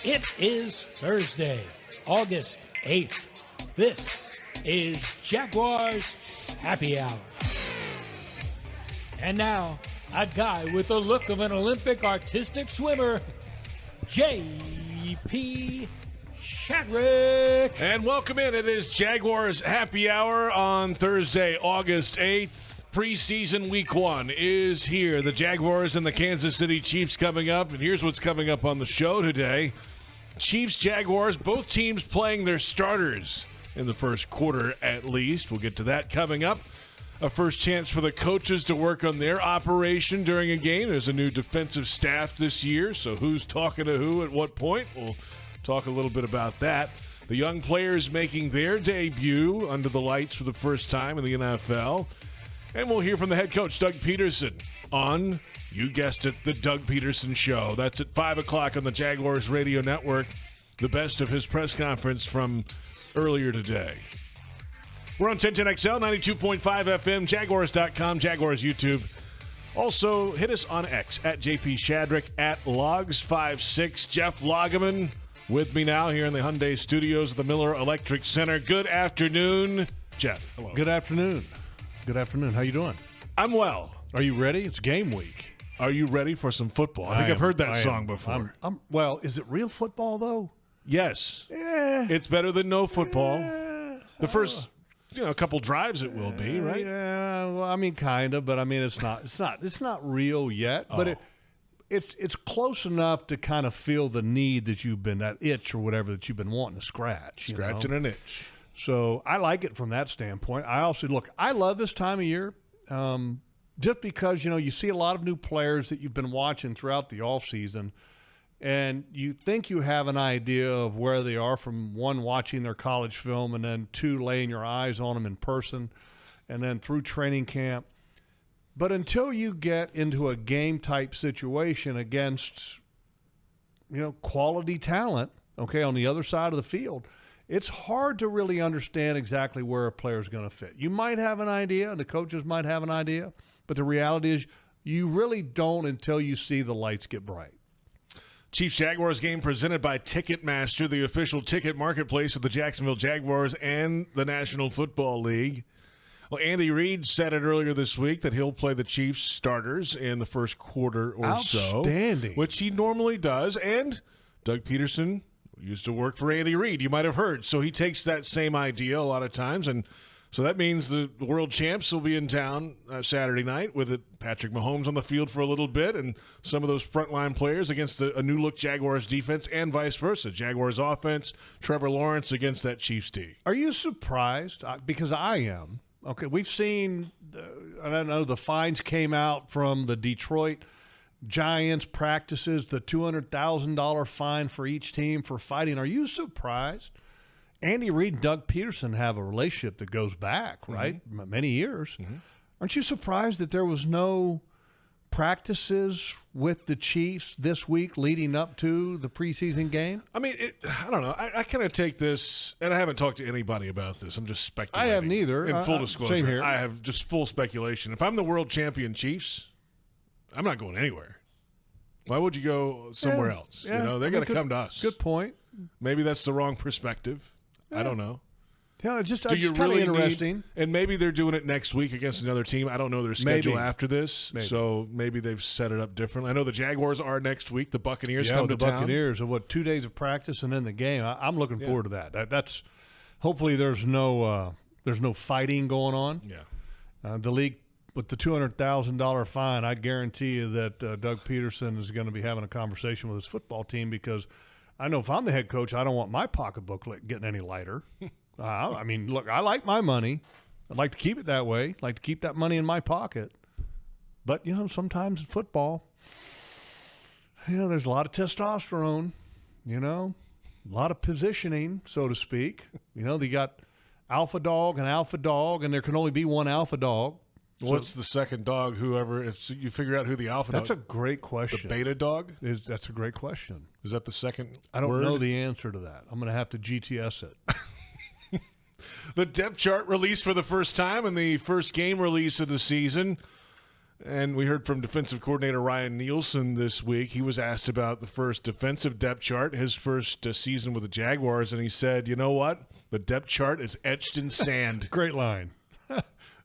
It is Thursday, August 8th. This is Jaguars Happy Hour. And now, a guy with the look of an Olympic artistic swimmer, J.P. Shadrick. And welcome in. It is Jaguars Happy Hour on Thursday, August 8th. Preseason week 1 is here. The Jaguars and the Kansas City Chiefs coming up. And here's what's coming up on the show today. Chiefs, Jaguars, both teams playing their starters in the first quarter at least. We'll get to that coming up. A first chance for the coaches to work on their operation during a game. There's a new defensive staff this year, so who's talking to who at what point? We'll talk a little bit about that. The young players making their debut under the lights for the first time in the NFL. And we'll hear from the head coach, Doug Pederson, on, you guessed it, the Doug Pederson Show. That's at 5 o'clock on the Jaguars Radio Network. The best of his press conference from earlier today. We're on 1010XL, 92.5 FM, Jaguars.com, Jaguars YouTube. Also, hit us on X, at JP Shadrick, at Logs56. Jeff Lageman with me now here in the Hyundai Studios of the Miller Electric Center. Good afternoon, Jeff. Hello. Good afternoon. Good afternoon. How you doing? I'm well. Are you ready? It's game week. Are you ready for some football? I think I've heard that song before. Well, is it real football, though? Yes. It's better than no football. The first, couple drives it will be, right? Yeah. Well, I mean, kind of, but I mean, it's not real yet. Oh. But it's close enough to kind of feel the need that that itch or whatever that you've been wanting to scratch. Scratching an itch. So I like it from that standpoint. I love this time of year just because, you see a lot of new players that you've been watching throughout the offseason, and you think you have an idea of where they are from, one, watching their college film, and then two, laying your eyes on them in person, and then through training camp. But until you get into a game-type situation against, quality talent, on the other side of the field, it's hard to really understand exactly where a player is going to fit. You might have an idea, and the coaches might have an idea, but the reality is you really don't until you see the lights get bright. Chiefs-Jaguars game presented by Ticketmaster, the official ticket marketplace of the Jacksonville Jaguars and the National Football League. Well, Andy Reid said it earlier this week that he'll play the Chiefs starters in the first quarter or so. Outstanding. Which he normally does, and Doug Pederson used to work for Andy Reid, you might have heard. So he takes that same idea a lot of times, and so that means the world champs will be in town Saturday night with Patrick Mahomes on the field for a little bit, and some of those frontline players against a new-look Jaguars defense, and vice versa. Jaguars offense, Trevor Lawrence against that Chiefs D. Are you surprised? Because I am. Okay, we've seen, I don't know, the fines came out from the Detroit Giants practices, the $200,000 fine for each team for fighting. Are you surprised? Andy Reid and Doug Pederson have a relationship that goes back, right? Mm-hmm. Many years. Mm-hmm. Aren't you surprised that there was no practices with the Chiefs this week leading up to the preseason game? I mean, I don't know. I kind of take this, and I haven't talked to anybody about this. I'm just speculating. I haven't either. In full disclosure, same here. I have just full speculation. If I'm the world champion Chiefs, I'm not going anywhere. Why would you go somewhere else? Yeah. They're going to come to us. Good point. Maybe that's the wrong perspective. Yeah. I don't know. Yeah, just Do you kind of really interesting. And maybe they're doing it next week against another team. I don't know their schedule after this, Maybe. so maybe they've set it up differently. I know the Jaguars are next week. The Buccaneers come to the town. Buccaneers are 2 days of practice and then the game. I'm looking forward to that. That's hopefully there's no fighting going on. Yeah, the league with the $200,000 fine. I guarantee you that Doug Pederson is going to be having a conversation with his football team, because I know if I'm the head coach, I don't want my pocketbook getting any lighter. I mean, look, I like my money. I'd like to keep it that way. I'd like to keep that money in my pocket. But, sometimes in football, there's a lot of testosterone, a lot of positioning, so to speak. They got alpha dog, and there can only be one alpha dog. What's the second dog? If you figure out who the alpha dog is. That's a great question. The beta dog? That's a great question. Is that the second I don't word? know the answer to that. I'm going to have to GTS it. The depth chart released for the first time, and the first game release of the season. And we heard from defensive coordinator Ryan Nielsen this week. He was asked about the first defensive depth chart, his first season with the Jaguars, and he said, you know what? The depth chart is etched in sand. Great line.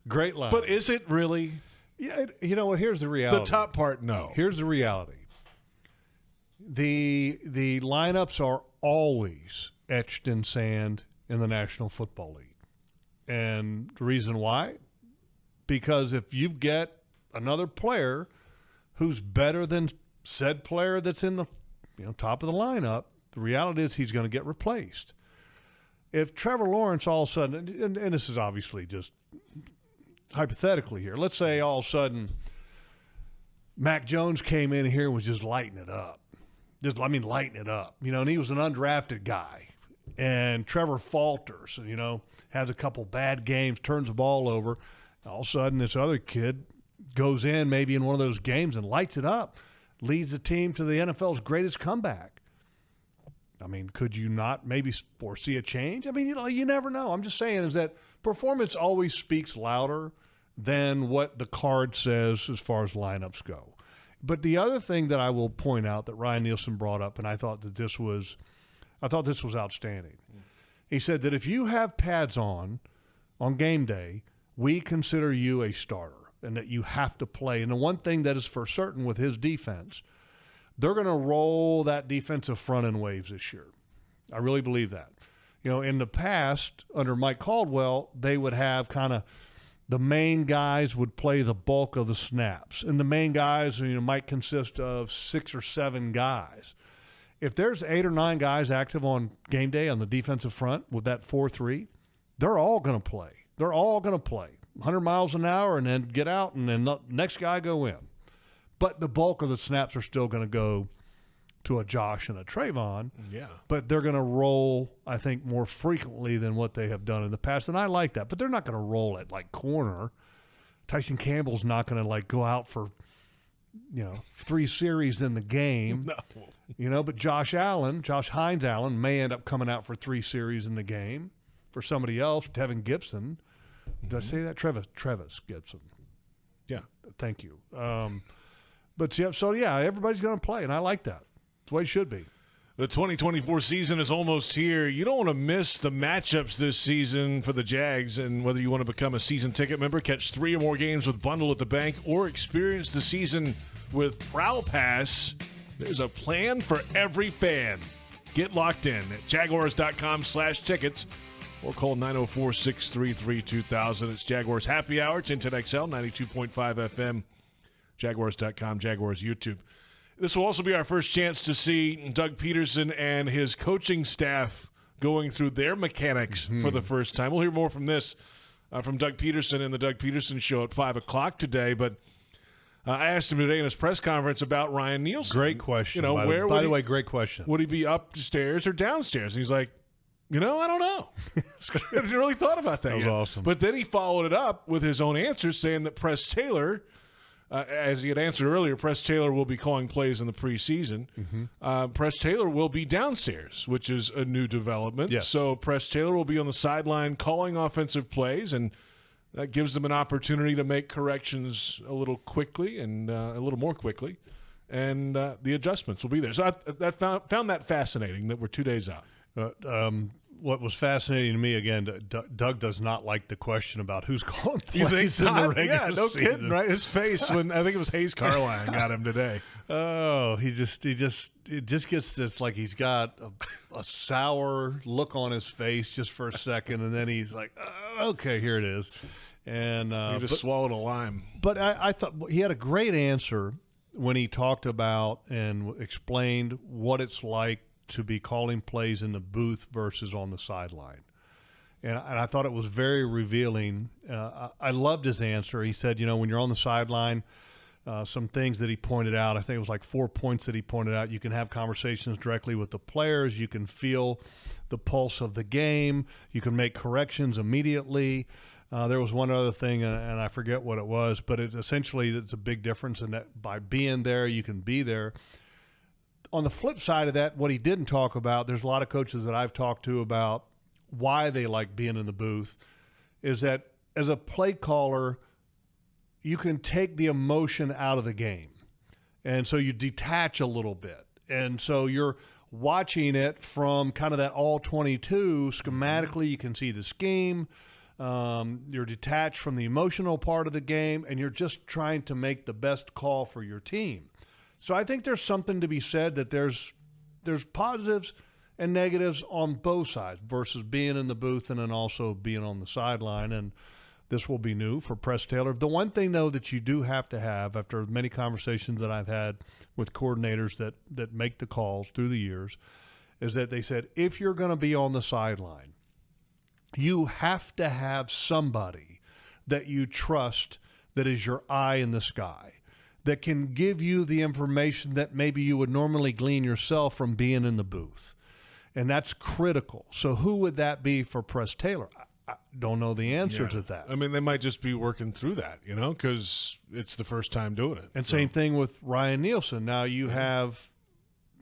Great line. But is it really? Yeah, you know what? Here's the reality. The top part, no. Here's the reality. The lineups are always etched in sand in the National Football League. And the reason why? Because if you get another player who's better than said player that's in the top of the lineup, the reality is he's going to get replaced. If Trevor Lawrence all of a sudden, and this is obviously just hypothetically here, let's say all of a sudden Mac Jones came in here and was just lighting it up. Lighting it up. And he was an undrafted guy. And Trevor falters, has a couple bad games, turns the ball over. All of a sudden this other kid goes in maybe in one of those games and lights it up, leads the team to the NFL's greatest comeback. Could you not maybe foresee a change? You never know. I'm just saying is that performance always speaks louder than what the card says as far as lineups go. But the other thing that I will point out that Ryan Nielsen brought up, and I thought this was outstanding. He said that if you have pads on game day, we consider you a starter and that you have to play. And the one thing that is for certain with his defense, they're going to roll that defensive front end waves this year. I really believe that. In the past, under Mike Caldwell, they would have kind of the main guys would play the bulk of the snaps. And the main guys might consist of 6 or 7 guys. If there's 8 or 9 guys active on game day on the defensive front with that 4-3, they're all going to play. They're all going to play 100 miles an hour and then get out and then the next guy go in. But the bulk of the snaps are still going to go to a Josh and a Trayvon. Yeah. But they're going to roll, I think, more frequently than what they have done in the past. And I like that. But they're not going to roll it like corner. Tyson Campbell's not going to go out for, 3 series in the game. No. But Josh Hines Allen may end up coming out for 3 series in the game. For somebody else, Tevin Gibson. Did I say that? Travis Gibson. Yeah. Thank you. Everybody's going to play, and I like that. It's the way it should be. The 2024 season is almost here. You don't want to miss the matchups this season for the Jags, and whether you want to become a season ticket member, catch 3 or more games with Bundle at the Bank, or experience the season with Prowl Pass, there's a plan for every fan. Get locked in at jaguars.com/tickets or call 904-633-2000. It's Jaguars Happy Hour, 1010XL, 92.5 FM, jaguars.com, Jaguars YouTube. This will also be our first chance to see Doug Pederson and his coaching staff going through their mechanics for the first time. We'll hear more from this from Doug Pederson in the Doug Pederson Show at 5 o'clock today. But I asked him today in his press conference about Ryan Nielsen. Great question. By the way, great question. Would he be upstairs or downstairs? And he's like, I don't know. I hadn't really thought about that yet. That was awesome. But then he followed it up with his own answer, saying that Press Taylor, as he had answered earlier, Press Taylor will be calling plays in the preseason. Press Taylor will be downstairs, which is a new development. Yes. So Press Taylor will be on the sideline calling offensive plays, and that gives them an opportunity to make corrections a little quickly and a little more quickly. And the adjustments will be there. So I found that fascinating that we're 2 days out. What was fascinating to me, again, Doug does not like the question about who's calling You plays think in the not? regular Yeah, no season. kidding, right? His face when I think it was Hayes Carline got him today. Oh, it just gets this, like he's got a sour look on his face just for a second, and then he's like, okay, here it is. And he just swallowed a lime. But I thought he had a great answer when he talked about and explained what it's like to be calling plays in the booth versus on the sideline. And I thought it was very revealing. I loved his answer. He said, when you're on the sideline, some things that he pointed out, I think it was like 4 points that he pointed out. You can have conversations directly with the players. You can feel the pulse of the game. You can make corrections immediately. There was one other thing, and I forget what it was, but essentially it's a big difference in that by being there, you can be there. On the flip side of that, what he didn't talk about, there's a lot of coaches that I've talked to about why they like being in the booth, is that as a play caller, you can take the emotion out of the game. And so you detach a little bit. And so you're watching it from kind of that all-22. Schematically, you can see the scheme. You're detached from the emotional part of the game, and you're just trying to make the best call for your team. So I think there's something to be said that there's positives and negatives on both sides versus being in the booth and then also being on the sideline. And this will be new for Press Taylor. The one thing, though, that you do have to have, after many conversations that I've had with coordinators that make the calls through the years, is that they said, if you're going to be on the sideline, you have to have somebody that you trust that is your eye in the sky, that can give you the information that maybe you would normally glean yourself from being in the booth. And that's critical. So who would that be for Press Taylor? I don't know the answer to that. I mean, they might just be working through that, because it's the first time doing it. And same thing with Ryan Nielsen. Now you have,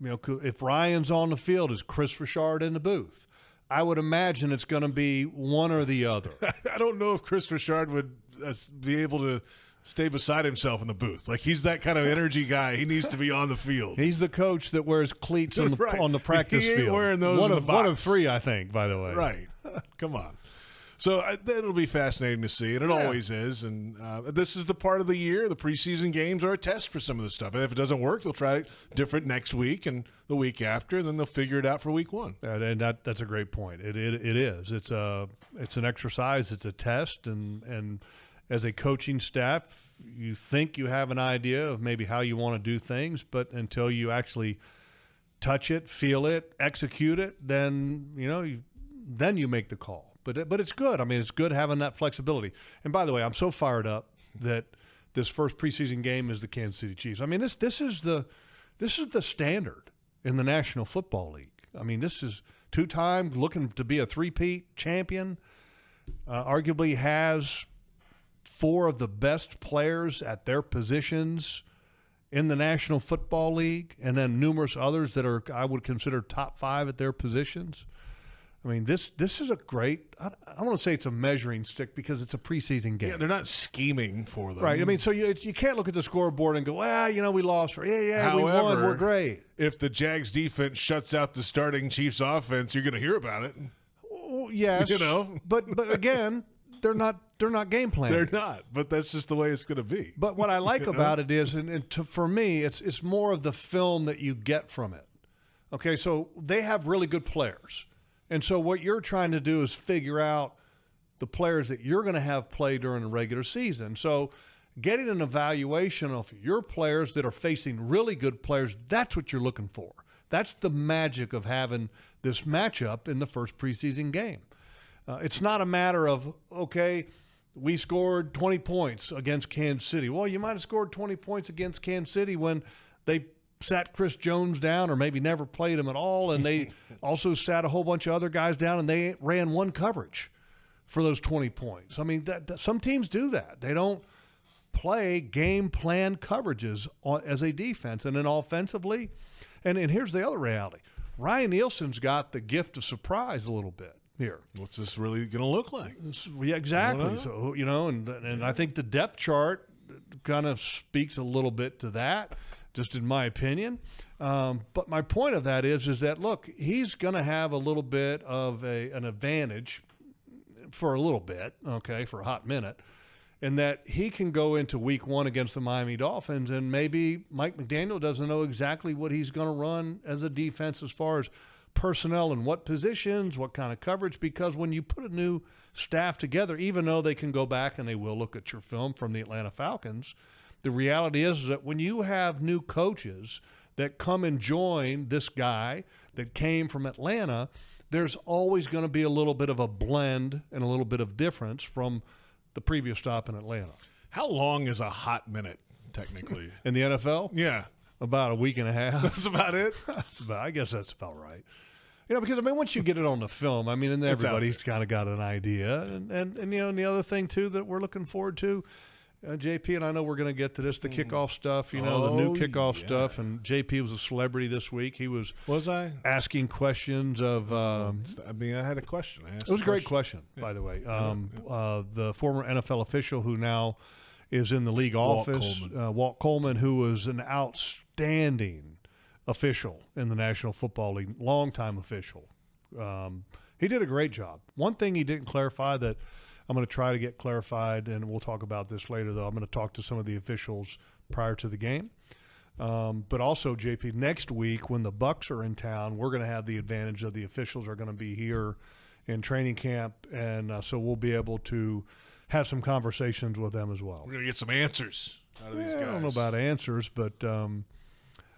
if Ryan's on the field, is Chris Richard in the booth? I would imagine it's going to be one or the other. I don't know if Chris Richard would be able to stay beside himself in the booth. Like, he's that kind of energy guy. He needs to be on the field. He's the coach that wears cleats on the, right. on the practice he ain't field. Wearing those one in of the box. One of three, I think, by the way. Right. Come on. So that'll be fascinating to see, and it always is. And this is the part of the year. The preseason games are a test for some of this stuff. And if it doesn't work, they'll try it different next week and the week after, and then they'll figure it out for week one. And that's a great point. It is. It's an exercise. It's a test. And as a coaching staff, you think you have an idea of maybe how you want to do things, but until you actually touch it, feel it, execute it, then you make the call. But it's good. I mean, it's good having that flexibility. And by the way, I'm so fired up that this first preseason game is the Kansas City Chiefs. I mean, this is the standard in the National Football League. I mean, this is two-time, looking to be a three-peat champion. Arguably has four of the best players at their positions in the National Football League, and then numerous others that are, I would consider, top five at their positions. I mean, this is a great – I don't want to say it's a measuring stick because it's a preseason game. Yeah, they're not scheming for them. Right. I mean, so you can't look at the scoreboard and go, we lost. However, we won. We're great. If the Jags defense shuts out the starting Chiefs offense, you're going to hear about it. Well, yes. But again, they're not game planning. They're not, but that's just the way it's going to be. But what I like about it is, for me, it's more of the film that you get from it. Okay, so they have really good players. And so what you're trying to do is figure out the players that you're going to have play during the regular season. So getting an evaluation of your players that are facing really good players, that's what you're looking for. That's the magic of having this matchup in the first preseason game. It's not a matter of, okay, we scored 20 points against Kansas City. Well, you might have scored 20 points against Kansas City when they sat Chris Jones down or maybe never played him at all, and they also sat a whole bunch of other guys down, and they ran one coverage for those 20 points. I mean, that some teams do that. They don't play game plan coverages as a defense. And then offensively, and here's the other reality. Ryan Nielsen's got the gift of surprise a little bit here. What's this really going to look like? Yeah, exactly. So, and I think the depth chart kind of speaks a little bit to that, just in my opinion. But my point of that is that, look, he's going to have a little bit of an advantage for a little bit, okay, for a hot minute, in that he can go into week one against the Miami Dolphins, and maybe Mike McDaniel doesn't know exactly what he's going to run as a defense as far as personnel and what positions, what kind of coverage, because when you put a new staff together, even though they can go back and they will look at your film from the Atlanta Falcons, the reality is that when you have new coaches that come and join this guy that came from Atlanta, there's always going to be a little bit of a blend and a little bit of difference from the previous stop in Atlanta. How long is a hot minute, technically? In the NFL? Yeah. About a week and a half. That's about it? I guess that's about right. Because, I mean, once you get it on the film, I mean, and everybody's kind of got an idea. And the other thing, too, that we're looking forward to, JP, and I know we're going to get to this, the kickoff stuff, the new kickoff stuff. And JP was a celebrity this week. He was I? Asking questions of I had a question. It was a great question, by the way. The former NFL official who now is in the league office. Walt Coleman, who was an outstanding official in the National Football League, longtime official. He did a great job. One thing he didn't clarify that I'm going to try to get clarified, and we'll talk about this later, though. I'm going to talk to some of the officials prior to the game. But also, JP, next week when the Bucs are in town, we're going to have the advantage of the officials are going to be here in training camp, and so we'll be able to have some conversations with them as well. We're going to get some answers out of these guys. I don't know about answers, but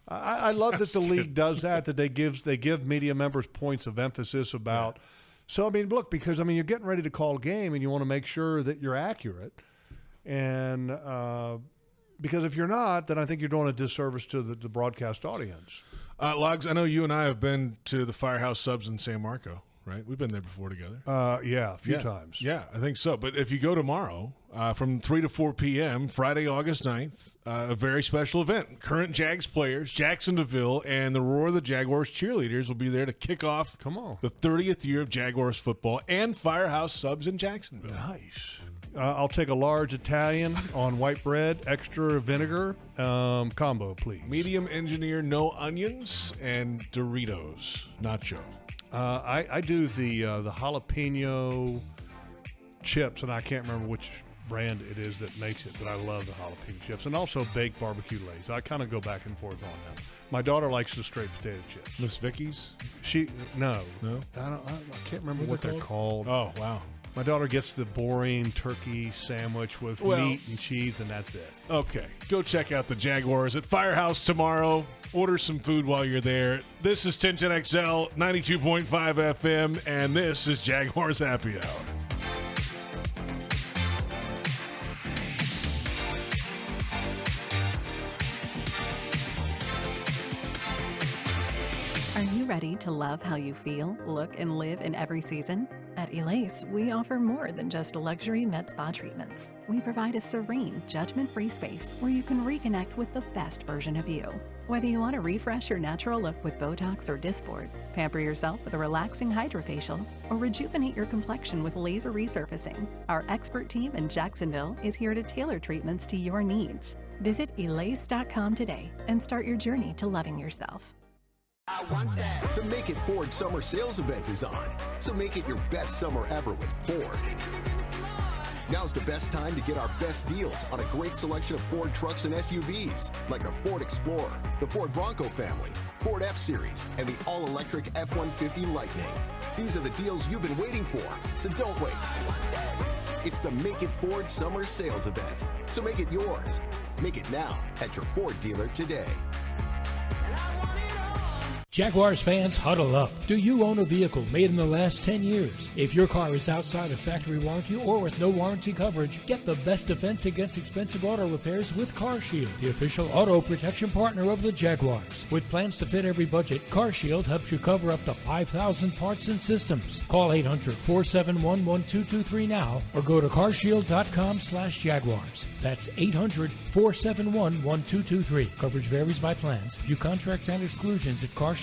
I love that the league does that they give media members points of emphasis about. Yeah. So, I mean, look, because, I mean, you're getting ready to call a game and you want to make sure that you're accurate. And because if you're not, then I think you're doing a disservice to the broadcast audience. Logs, I know you and I have been to the Firehouse Subs in San Marco. Right? We've been there before together. Yeah, a few times. Yeah, I think so. But if you go tomorrow from 3 to 4 p.m., Friday, August 9th, a very special event. Current Jags players, Jacksonville, and the Roar of the Jaguars cheerleaders will be there to kick off the 30th year of Jaguars football and Firehouse Subs in Jacksonville. Nice. I'll take a large Italian on white bread, extra vinegar, combo, please. Medium engineer, no onions, and Doritos, nacho. I do the jalapeno chips, and I can't remember which brand it is that makes it, but I love the jalapeno chips, and also baked barbecue lays. I kind of go back and forth on them. My daughter likes the straight potato chips. Miss Vicky's? No. I can't remember what they're called. Oh, wow. My daughter gets the boring turkey sandwich with meat and cheese, and that's it. Okay. Go check out the Jaguars at Firehouse tomorrow. Order some food while you're there. This is 1010XL, 92.5 FM, and this is Jaguars Happy Hour. Are you ready to love how you feel, look, and live in every season? At Elace, we offer more than just luxury med spa treatments. We provide a serene, judgment-free space where you can reconnect with the best version of you. Whether you want to refresh your natural look with Botox or Dysport, pamper yourself with a relaxing hydrofacial, or rejuvenate your complexion with laser resurfacing, our expert team in Jacksonville is here to tailor treatments to your needs. Visit Elace.com today and start your journey to loving yourself. I want that. The Make It Ford Summer Sales Event is on, so make it your best summer ever with Ford. Now's the best time to get our best deals on a great selection of Ford trucks and SUVs, like the Ford Explorer, the Ford Bronco family, Ford F-Series, and the all-electric F-150 Lightning. These are the deals you've been waiting for, so don't wait. It's the Make It Ford Summer Sales Event, so make it yours. Make it now at your Ford dealer today. Jaguars fans, huddle up. Do you own a vehicle made in the last 10 years? If your car is outside of factory warranty or with no warranty coverage, get the best defense against expensive auto repairs with CarShield, the official auto protection partner of the Jaguars. With plans to fit every budget, CarShield helps you cover up to 5,000 parts and systems. Call 800-471-1223 now or go to carshield.com/Jaguars. That's 800-471-1223. Coverage varies by plans. View contracts and exclusions at carshield.com.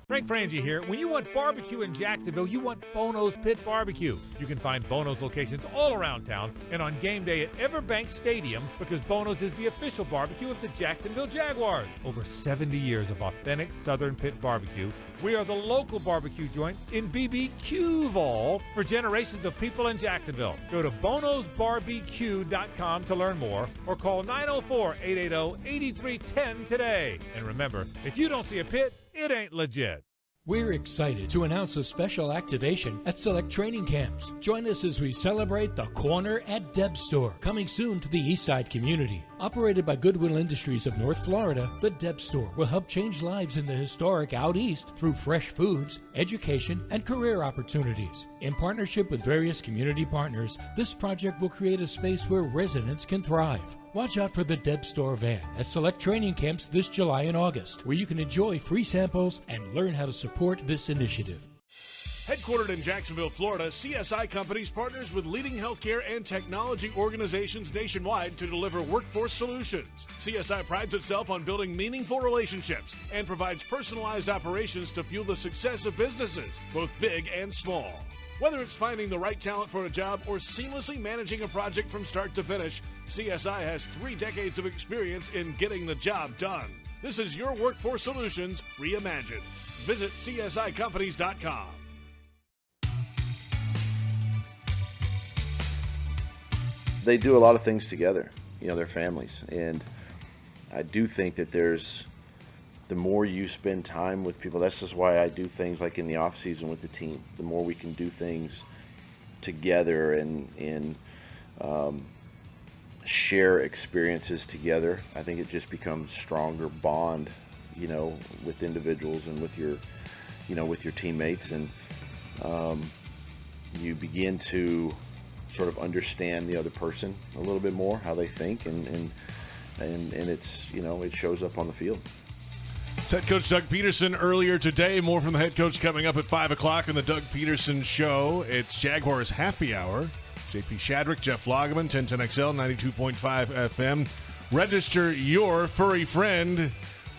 Frank Frangie here. When you want barbecue in Jacksonville, you want Bono's Pit Barbecue. You can find Bono's locations all around town and on game day at Everbank Stadium, because Bono's is the official barbecue of the Jacksonville Jaguars. Over 70 years of authentic Southern Pit barbecue. We are the local barbecue joint in BBQval for generations of people in Jacksonville. Go to bonosbarbecue.com to learn more or call 904-880-8310 today. And remember, if you don't see a pit, it ain't legit. We're excited to announce a special activation at select training camps. Join us as we celebrate the Corner at Deb Store, coming soon to the Eastside community. Operated by Goodwill Industries of North Florida, the Deb Store will help change lives in the historic Out East through fresh foods, education, and career opportunities. In partnership with various community partners, this project will create a space where residents can thrive. Watch out for the Deb Store van at select training camps this July and August, where you can enjoy free samples and learn how to support this initiative. Headquartered in Jacksonville, Florida, CSI Companies partners with leading healthcare and technology organizations nationwide to deliver workforce solutions. CSI prides itself on building meaningful relationships and provides personalized operations to fuel the success of businesses, both big and small. Whether it's finding the right talent for a job or seamlessly managing a project from start to finish, CSI has 3 decades of experience in getting the job done. This is your workforce solutions reimagined. Visit CSIcompanies.com. They do a lot of things together, their families. And I do think that the more you spend time with people, that's just why I do things like in the offseason with the team. The more we can do things together and share experiences together, I think it just becomes stronger bond, with individuals and with your teammates. And you begin to sort of understand the other person a little bit more, how they think, and it's, it shows up on the field. It's head coach Doug Pederson earlier today. More from the head coach coming up at 5 o'clock on the Doug Pederson Show. It's Jaguars Happy Hour. JP Shadrick, Jeff Lageman, 1010XL, 92.5 FM. Register your furry friend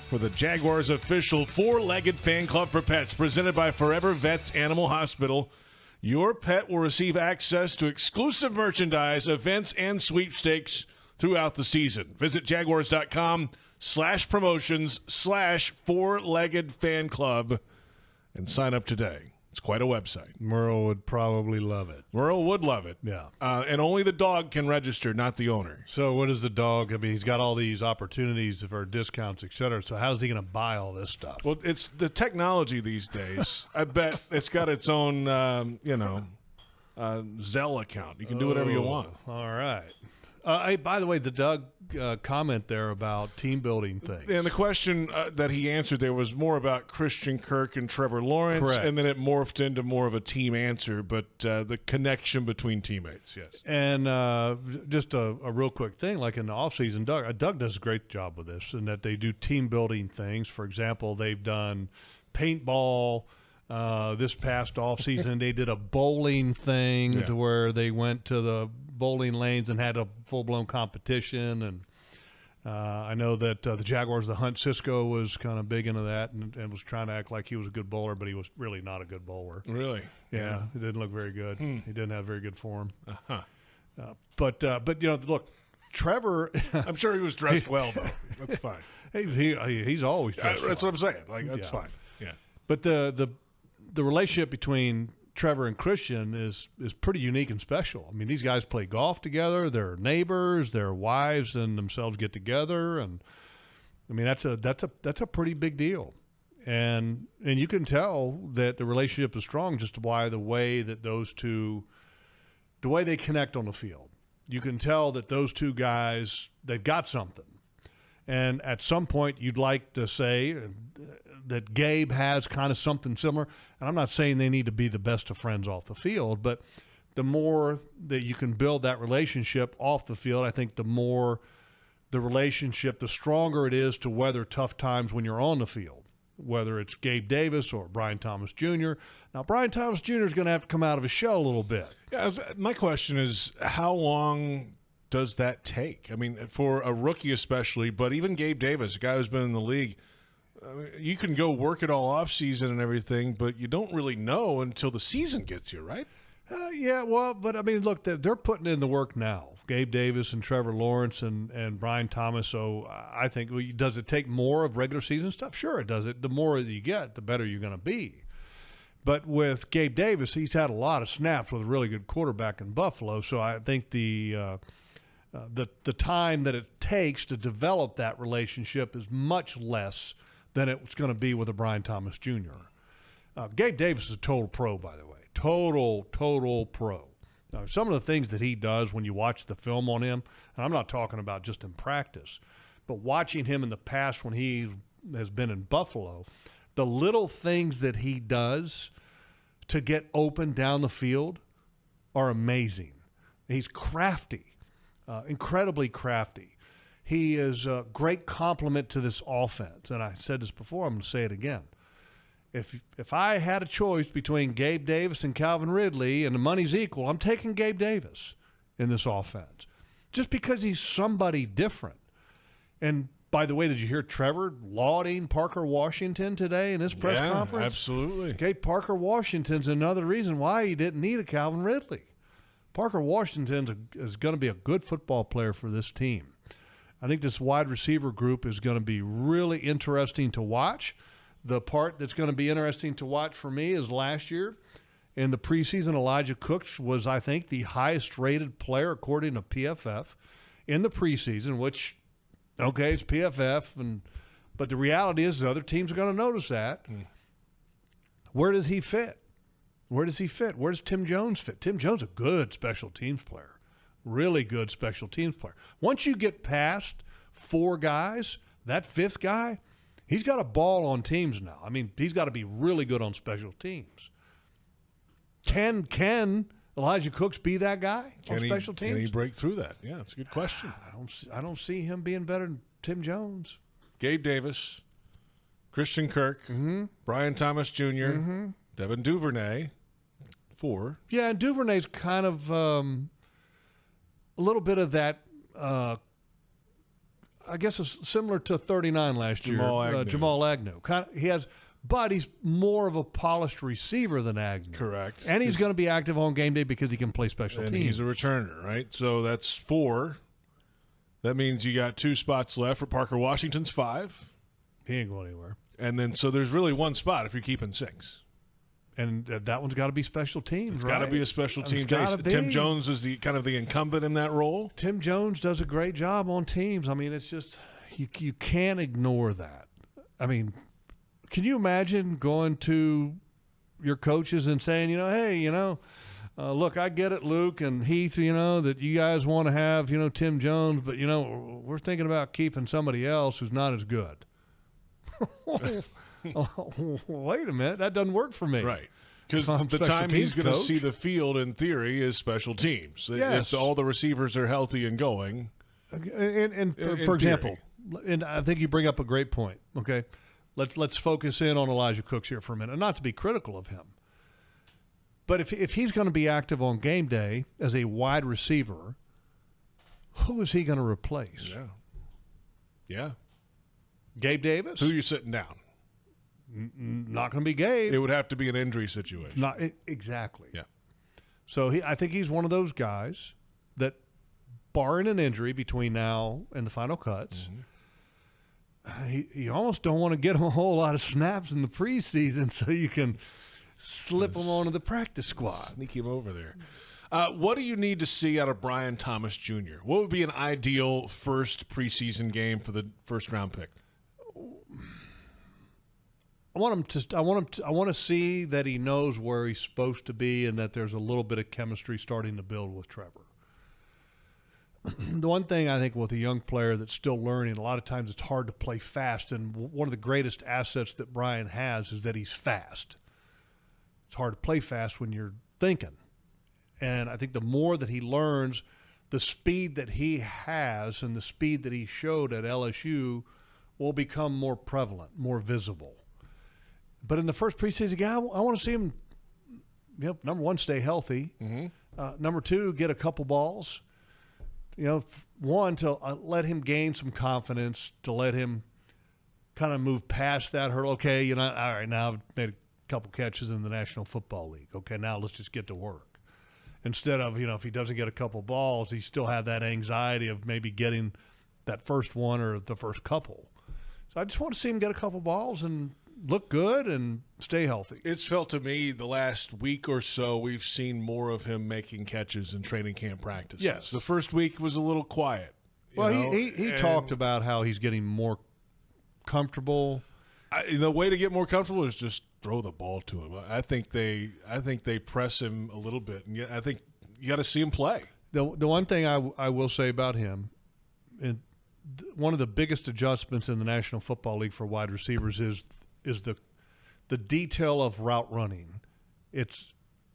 for the Jaguars official 4-legged fan club for pets presented by Forever Vets Animal Hospital. Your pet will receive access to exclusive merchandise, events, and sweepstakes throughout the season. Visit Jaguars.com/promotions/4-legged fan club and sign up today. It's quite a website. Merle would probably love it. Merle would love it. Yeah. And only the dog can register, not the owner. So what is the dog? I mean, he's got all these opportunities for discounts, et cetera. So how is he going to buy all this stuff? Well, it's the technology these days. I bet it's got its own, Zelle account. You can do whatever you want. All right. Hey, by the way, the Doug comment there about team building things. And the question that he answered there was more about Christian Kirk and Trevor Lawrence. Correct. And then it morphed into more of a team answer, but the connection between teammates, yes. And just a real quick thing, like in the offseason, Doug does a great job with this, in that they do team building things. For example, they've done paintball. This past offseason, they did a bowling thing to where they went to the bowling lanes and had a full-blown competition. And I know that the Jaguars, the Hunt Cisco was kind of big into that and was trying to act like he was a good bowler, but he was really not a good bowler. Really? Yeah, he didn't look very good. He didn't have very good form. Uh-huh. But look, Trevor – I'm sure he was dressed well, though. That's fine. He's always dressed well. That's what I'm saying. That's fine. Yeah. But the relationship between Trevor and Christian is pretty unique and special. I mean, these guys play golf together. They're neighbors. Their wives and themselves get together, and I mean that's a pretty big deal. And you can tell that the relationship is strong just by the way that those two, the way they connect on the field. You can tell that those two guys, they've got something. And at some point, you'd like to say that Gabe has kind of something similar. And I'm not saying they need to be the best of friends off the field, but the more that you can build that relationship off the field, I think the more the relationship, the stronger it is to weather tough times when you're on the field, whether it's Gabe Davis or Brian Thomas Jr. Now, Brian Thomas Jr. is going to have to come out of his shell a little bit. Yeah, my question is, how long does that take? I mean, for a rookie especially, but even Gabe Davis, a guy who's been in the league, you can go work it all offseason and everything, but you don't really know until the season gets here, right? Yeah, well, but I mean, look, they're putting in the work now. Gabe Davis and Trevor Lawrence and Brian Thomas. So I think, does it take more of regular season stuff? Sure, it does. The more that you get, the better you're going to be. But with Gabe Davis, he's had a lot of snaps with a really good quarterback in Buffalo. So I think the time that it takes to develop that relationship is much less than it's going to be with a Brian Thomas Jr. Gabe Davis is a total pro, by the way. Total pro. Now, some of the things that he does when you watch the film on him, and I'm not talking about just in practice, but watching him in the past when he has been in Buffalo, the little things that he does to get open down the field are amazing. He's crafty. Incredibly crafty. He is a great complement to this offense. And I said this before, I'm going to say it again. If I had a choice between Gabe Davis and Calvin Ridley and the money's equal, I'm taking Gabe Davis in this offense just because he's somebody different. And By the way, did you hear Trevor lauding Parker Washington today in his press conference? Absolutely. Okay, Parker Washington's another reason why he didn't need a Calvin Ridley. Parker Washington is going to be a good football player for this team. I think this wide receiver group is going to be really interesting to watch. The part that's going to be interesting to watch for me is last year in the preseason, Elijah Cooks was, I think, the highest-rated player according to PFF in the preseason, which, okay, it's PFF, but the reality is other teams are going to notice that. Where does he fit? Where does he fit? Where does Tim Jones fit? Tim Jones is a good special teams player, really good special teams player. Once you get past 4 guys, that 5th guy, he's got a ball on teams now. I mean, he's got to be really good on special teams. Can Elijah Cooks be that guy on special teams? Can he break through that? Yeah, it's a good question. I don't see him being better than Tim Jones. Gabe Davis, Christian Kirk, Brian Thomas Jr., Devin Duvernay, 4. Yeah, and Duvernay's kind of a little bit of that. I guess it's similar to 39 last year. Jamal Agnew. But he's more of a polished receiver than Agnew. Correct. And he's going to be active on game day because he can play special teams. And he's a returner, right? So that's 4. That means you got 2 spots left for Parker Washington's 5. He ain't going anywhere. And then so there's really 1 spot if you're keeping 6. And that one's got to be special teams, It's right? got to be a special team. Tim Jones is the kind of the incumbent in that role. Tim Jones does a great job on teams. I mean, it's just you can't ignore that. I mean, can you imagine going to your coaches and saying, hey, look, I get it, Luke and Heath, that you guys want to have, Tim Jones, but, we're thinking about keeping somebody else who's not as good. Wait a minute. That doesn't work for me. Right. Because the time he's going to see the field, in theory, is special teams. Yes. If all the receivers are healthy and going. And for example, and I think you bring up a great point, okay? Let's focus in on Elijah Cooks here for a minute, not to be critical of him. But if he's going to be active on game day as a wide receiver, who is he going to replace? Yeah. Gabe Davis? Who are you sitting down? Not going to be Gabe. It would have to be an injury situation. Exactly. Yeah. So I think he's one of those guys that, barring an injury between now and the final cuts, you almost don't want to get him a whole lot of snaps in the preseason so you can slip him onto the practice squad. Sneak him over there. What do you need to see out of Brian Thomas Jr.? What would be an ideal first preseason game for the first-round pick? I want to see that he knows where he's supposed to be and that there's a little bit of chemistry starting to build with Trevor. The one thing I think with a young player that's still learning, a lot of times it's hard to play fast, and one of the greatest assets that Brian has is that he's fast. It's hard to play fast when you're thinking. And I think the more that he learns, the speed that he has and the speed that he showed at LSU will become more prevalent, more visible. But in the first preseason game, I want to see him, number 1, stay healthy. Number 2, get a couple balls. 1, to let him gain some confidence, to let him kind of move past that hurdle. Okay, all right, now I've made a couple catches in the National Football League. Okay, now let's just get to work. Instead of, if he doesn't get a couple balls, he still have that anxiety of maybe getting that first one or the first couple. So I just want to see him get a couple balls and look good and stay healthy. It's felt to me the last week or so we've seen more of him making catches in training camp practices. Yes. The first week was a little quiet. Well, he talked about how he's getting more comfortable. The way to get more comfortable is just throw the ball to him. I think they press him a little bit, and I think you got to see him play. The one thing I will say about him, and one of the biggest adjustments in the National Football League for wide receivers is the detail of route running. And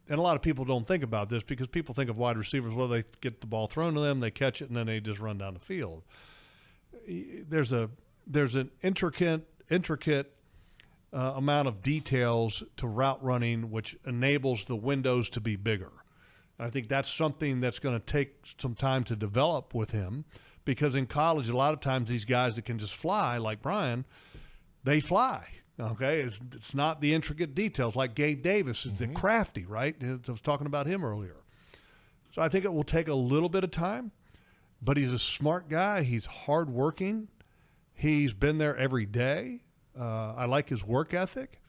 a lot of people don't think about this because people think of wide receivers, well, they get the ball thrown to them, they catch it, and then they just run down the field. There's an intricate amount of details to route running which enables the windows to be bigger. And I think that's something that's going to take some time to develop with him. because in college, a lot of times these guys that can just fly, like Brian, they fly. Okay, it's not the intricate details like Gabe Davis. It's crafty, right? I was talking about him earlier. So I think it will take a little bit of time, but he's a smart guy. He's hardworking. He's been there every day. I like his work ethic,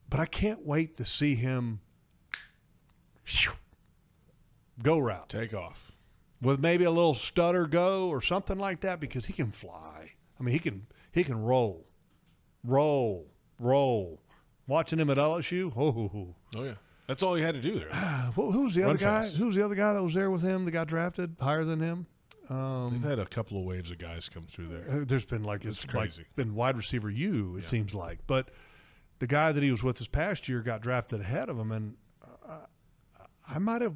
but I can't wait to see him go route. Take off. With maybe a little stutter go or something like that, because he can fly. I mean, he can roll. Watching him at LSU, Oh yeah, that's all he had to do there. Who's the other guy? Fast. Who's the other guy that was there with him that got drafted higher than him? They've had a couple of waves of guys come through there. There's been It's crazy. Been wide receiver it seems like. But the guy that he was with this past year got drafted ahead of him, and I might have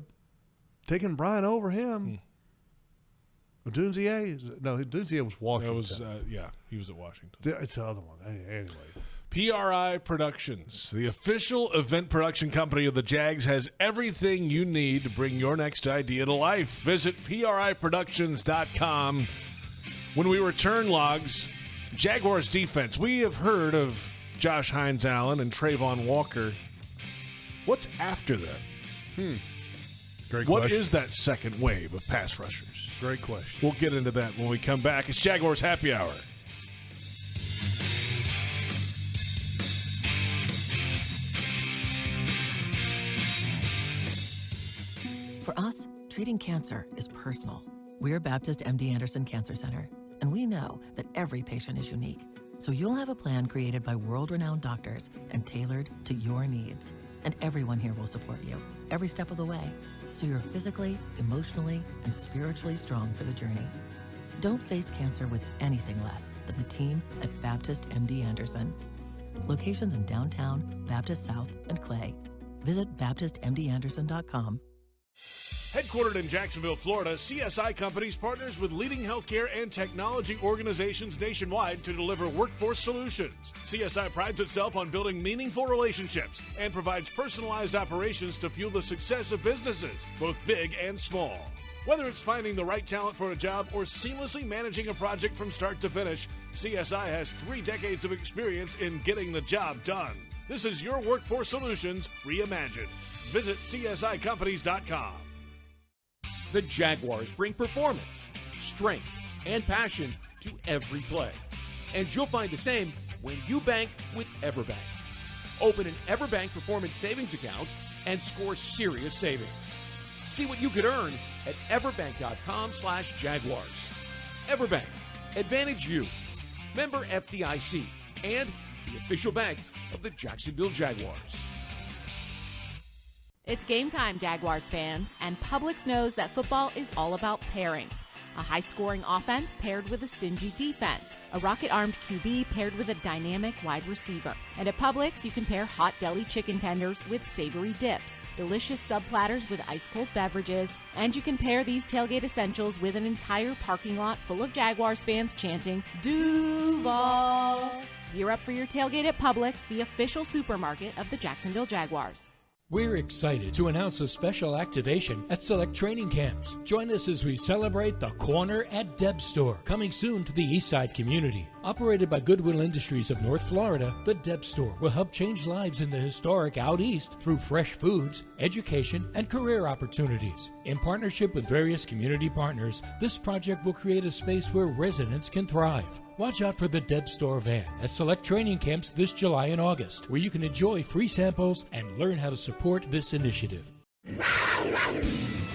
taken Brian over him. Dunzier was Washington. He was at Washington. It's the other one. Anyway. PRI Productions, the official event production company of the Jags, has everything you need to bring your next idea to life. Visit PRIProductions.com. When we return, Logs, Jaguars defense. We have heard of Josh Hines-Allen and Trayvon Walker. What's after that? Great What question. is that second wave of pass rushers? Great question. We'll get into that when we come back. It's Jaguars Happy Hour. For us, treating cancer is personal. We're Baptist MD Anderson Cancer Center, and we know that every patient is unique. So you'll have a plan created by world-renowned doctors and tailored to your needs. And everyone here will support you every step of the way, so you're physically, emotionally, and spiritually strong for the journey. Don't face cancer with anything less than the team at Baptist MD Anderson. Locations in downtown, Baptist South, and Clay. Visit BaptistMDAnderson.com. Headquartered in Jacksonville, Florida, CSI Companies partners with leading healthcare and technology organizations nationwide to deliver workforce solutions. CSI prides itself on building meaningful relationships and provides personalized operations to fuel the success of businesses, both big and small. Whether it's finding the right talent for a job or seamlessly managing a project from start to finish, CSI has 3 decades of experience in getting the job done. This is your workforce solutions reimagined. Visit CSICompanies.com. The Jaguars bring performance, strength, and passion to every play. And you'll find the same when you bank with EverBank. Open an EverBank Performance Savings account and score serious savings. See what you could earn at everbank.com/Jaguars. EverBank, advantage you. Member FDIC and the official bank of the Jacksonville Jaguars. It's game time, Jaguars fans, and Publix knows that football is all about pairings. A high-scoring offense paired with a stingy defense, a rocket-armed QB paired with a dynamic wide receiver. And at Publix, you can pair hot deli chicken tenders with savory dips, delicious sub-platters with ice-cold beverages, and you can pair these tailgate essentials with an entire parking lot full of Jaguars fans chanting, Duval! Gear up for your tailgate at Publix, the official supermarket of the Jacksonville Jaguars. We're excited to announce a special activation at select training camps. Join us as we celebrate the Corner at Deb Store, coming soon to the Eastside community. Operated by Goodwill Industries of North Florida, the Deb Store will help change lives in the historic Out East through fresh foods, education, and career opportunities. In partnership with various community partners, this project will create a space where residents can thrive. Watch out for the Deb Store van at select training camps this July and August, where you can enjoy free samples and learn how to support this initiative.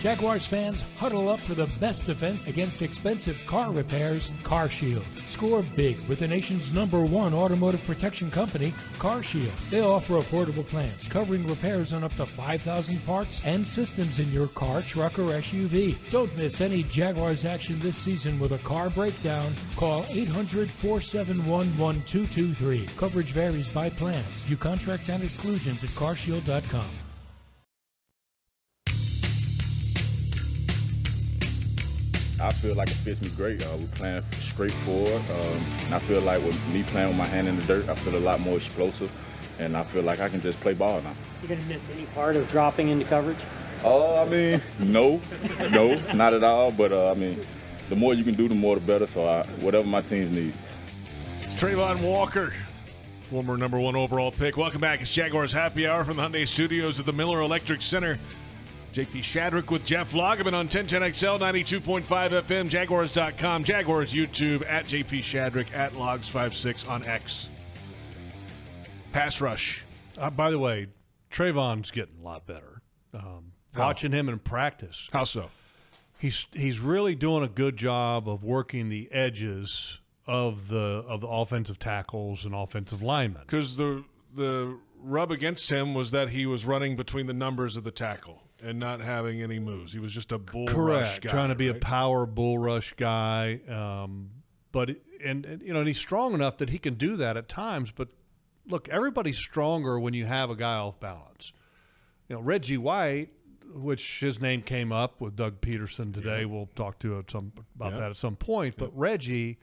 Jaguars fans, huddle up for the best defense against expensive car repairs, CarShield. Score big with the nation's #1 automotive protection company, CarShield. They offer affordable plans covering repairs on up to 5,000 parts and systems in your car, truck, or SUV. Don't miss any Jaguars action this season with a car breakdown. Call 800-471-1223. Coverage varies by plans. View contracts and exclusions at carshield.com. I feel like it fits me great. We're playing straightforward, and I feel like with me playing with my hand in the dirt, I feel a lot more explosive, and I feel like I can just play ball now. You gonna miss any part of dropping into coverage? I mean, no, not at all. But I mean, the more you can do, the more the better. So whatever my teams need. It's Trayvon Walker, former number 1 overall pick. Welcome back. It's Jaguars Happy Hour from the Hyundai Studios at the Miller Electric Center. JP Shadrick with Jeff Lageman on 1010XL, 92.5 FM, Jaguars.com, Jaguars YouTube, at JP Shadrick, at Logs56 on X. Pass rush. By the way, Trayvon's getting a lot better. Watching him in practice. How so? He's really doing a good job of working the edges of the offensive tackles and offensive linemen. Because the rub against him was that he was running between the numbers of the tackle and not having any moves. He was just a bull rush guy. Trying to be a power bull rush guy. But he's strong enough that he can do that at times. But look, everybody's stronger when you have a guy off balance. Reggie White, which his name came up with Doug Pederson today. Yeah. We'll talk to about that at some point. But Reggie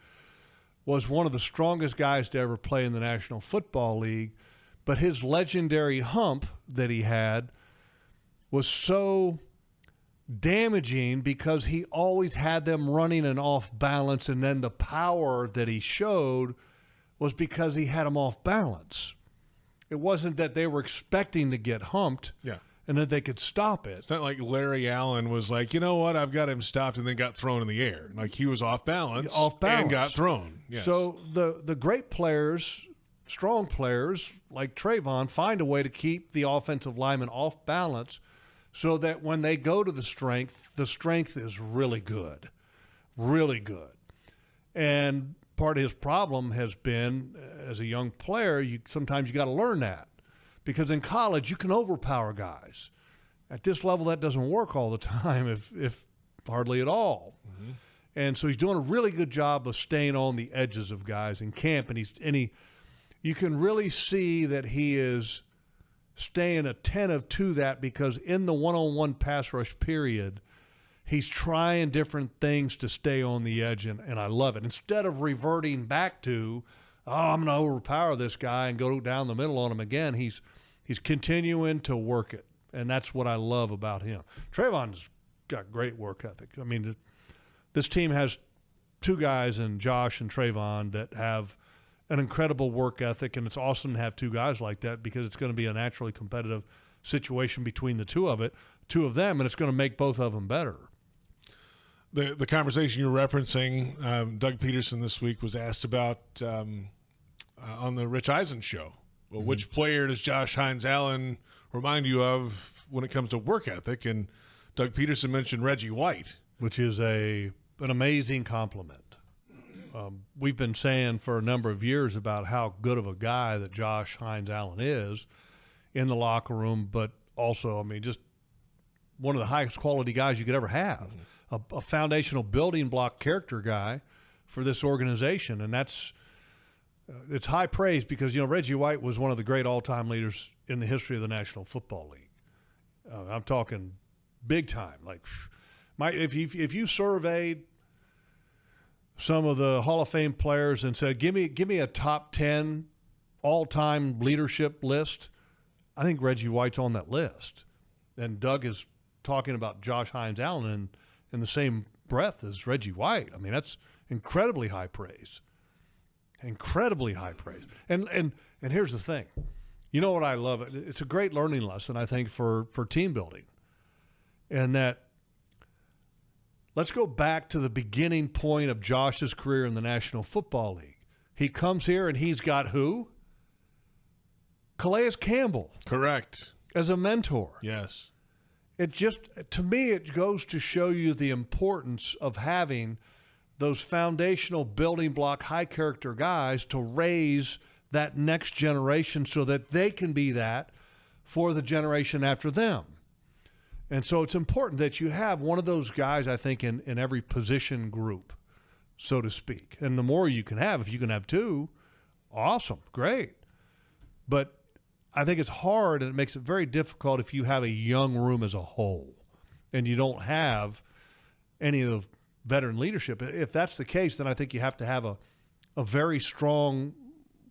was one of the strongest guys to ever play in the National Football League. But his legendary hump that he had was so damaging because he always had them running and off balance, and then the power that he showed was because he had them off balance. It wasn't that they were expecting to get humped and that they could stop it. It's not like Larry Allen was like, you know what, I've got him stopped and then got thrown in the air. Like he was off balance and got thrown. Yes. So the great players, strong players like Trayvon, find a way to keep the offensive lineman off balance so that when they go to the strength is really good, really good. And part of his problem has been, as a young player, sometimes you got to learn that. Because in college, you can overpower guys. At this level, that doesn't work all the time, if hardly at all. Mm-hmm. And so he's doing a really good job of staying on the edges of guys in camp. And you can really see that he is staying attentive to that, because in the one-on-one pass rush period, he's trying different things to stay on the edge, and I love it. Instead of reverting back to, I'm going to overpower this guy and go down the middle on him again, he's continuing to work it, and that's what I love about him. Trayvon's got great work ethic. I mean, this team has two guys in Josh and Trayvon that have an incredible work ethic, and it's awesome to have two guys like that, because it's going to be a naturally competitive situation between the two of them, and it's going to make both of them better. The conversation you're referencing, Doug Pederson this week was asked about on the Rich Eisen show. Well, which player does Josh Hines-Allen remind you of when it comes to work ethic? And Doug Pederson mentioned Reggie White, which is an amazing compliment. We've been saying for a number of years about how good of a guy that Josh Hines-Allen is in the locker room, but also, I mean, just one of the highest quality guys you could ever have. A foundational building block character guy for this organization, and it's high praise, because Reggie White was one of the great all-time leaders in the history of the National Football League. I'm talking big time. Like, if you surveyed some of the Hall of Fame players and said, give me a top 10 all-time leadership list, I think Reggie White's on that list. And Doug is talking about Josh Hines-Allen in the same breath as Reggie White. I mean, that's incredibly high praise. Incredibly high praise. And here's the thing. You know what I love? It's a great learning lesson, I think, for team building. And that, let's go back to the beginning point of Josh's career in the National Football League. He comes here and he's got who? Calais Campbell. Correct. As a mentor. Yes. It just, to me, it goes to show you the importance of having those foundational building block, high character guys to raise that next generation so that they can be that for the generation after them. And so it's important that you have one of those guys, I think, in every position group, so to speak. And the more you can have, if you can have two, awesome, great. But I think it's hard, and it makes it very difficult if you have a young room as a whole and you don't have any of the veteran leadership. If that's the case, then I think you have to have a very strong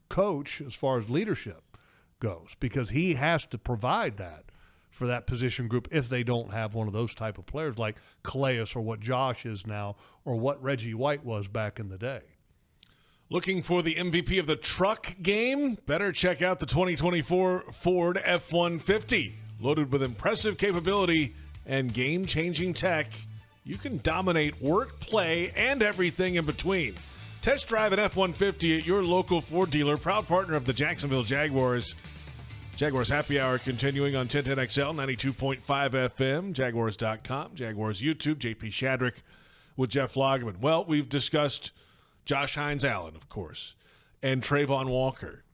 coach as far as leadership goes, because he has to provide that for that position group if they don't have one of those type of players like Calais or what Josh is now or what Reggie White was back in the day. Looking for the MVP of the truck game? Better check out the 2024 Ford F-150. Loaded with impressive capability and game-changing tech, you can dominate work, play, and everything in between. Test drive an F-150 at your local Ford dealer, proud partner of the Jacksonville Jaguars. Jaguars Happy Hour continuing on 1010XL, 92.5 FM, Jaguars.com, Jaguars YouTube, JP Shadrick with Jeff Lageman. Well, we've discussed Josh Hines-Allen, of course, and Trayvon Walker.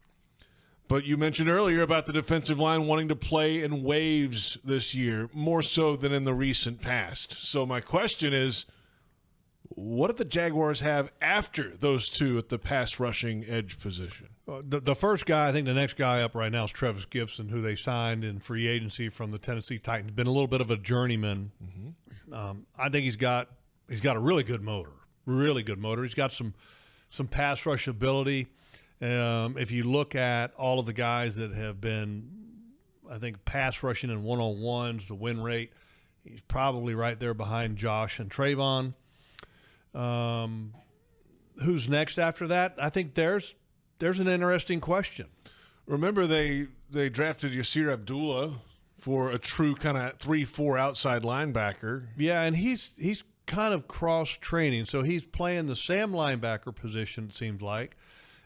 But you mentioned earlier about the defensive line wanting to play in waves this year, more so than in the recent past. So my question is, what do the Jaguars have after those two at the pass rushing edge position? The first guy, I think the next guy up right now is Travis Gibson, who they signed in free agency from the Tennessee Titans. Been a little bit of a journeyman. I think he's got a really good motor. Really good motor. He's got some pass rush ability. If you look at all of the guys that have been, I think, pass rushing in one-on-ones, the win rate, he's probably right there behind Josh and Trayvon. Who's next after that? I think there's an interesting question. Remember they drafted Yasir Abdullah for a true kind of 3-4 outside linebacker. Yeah, and he's kind of cross-training. So he's playing the Sam linebacker position, it seems like.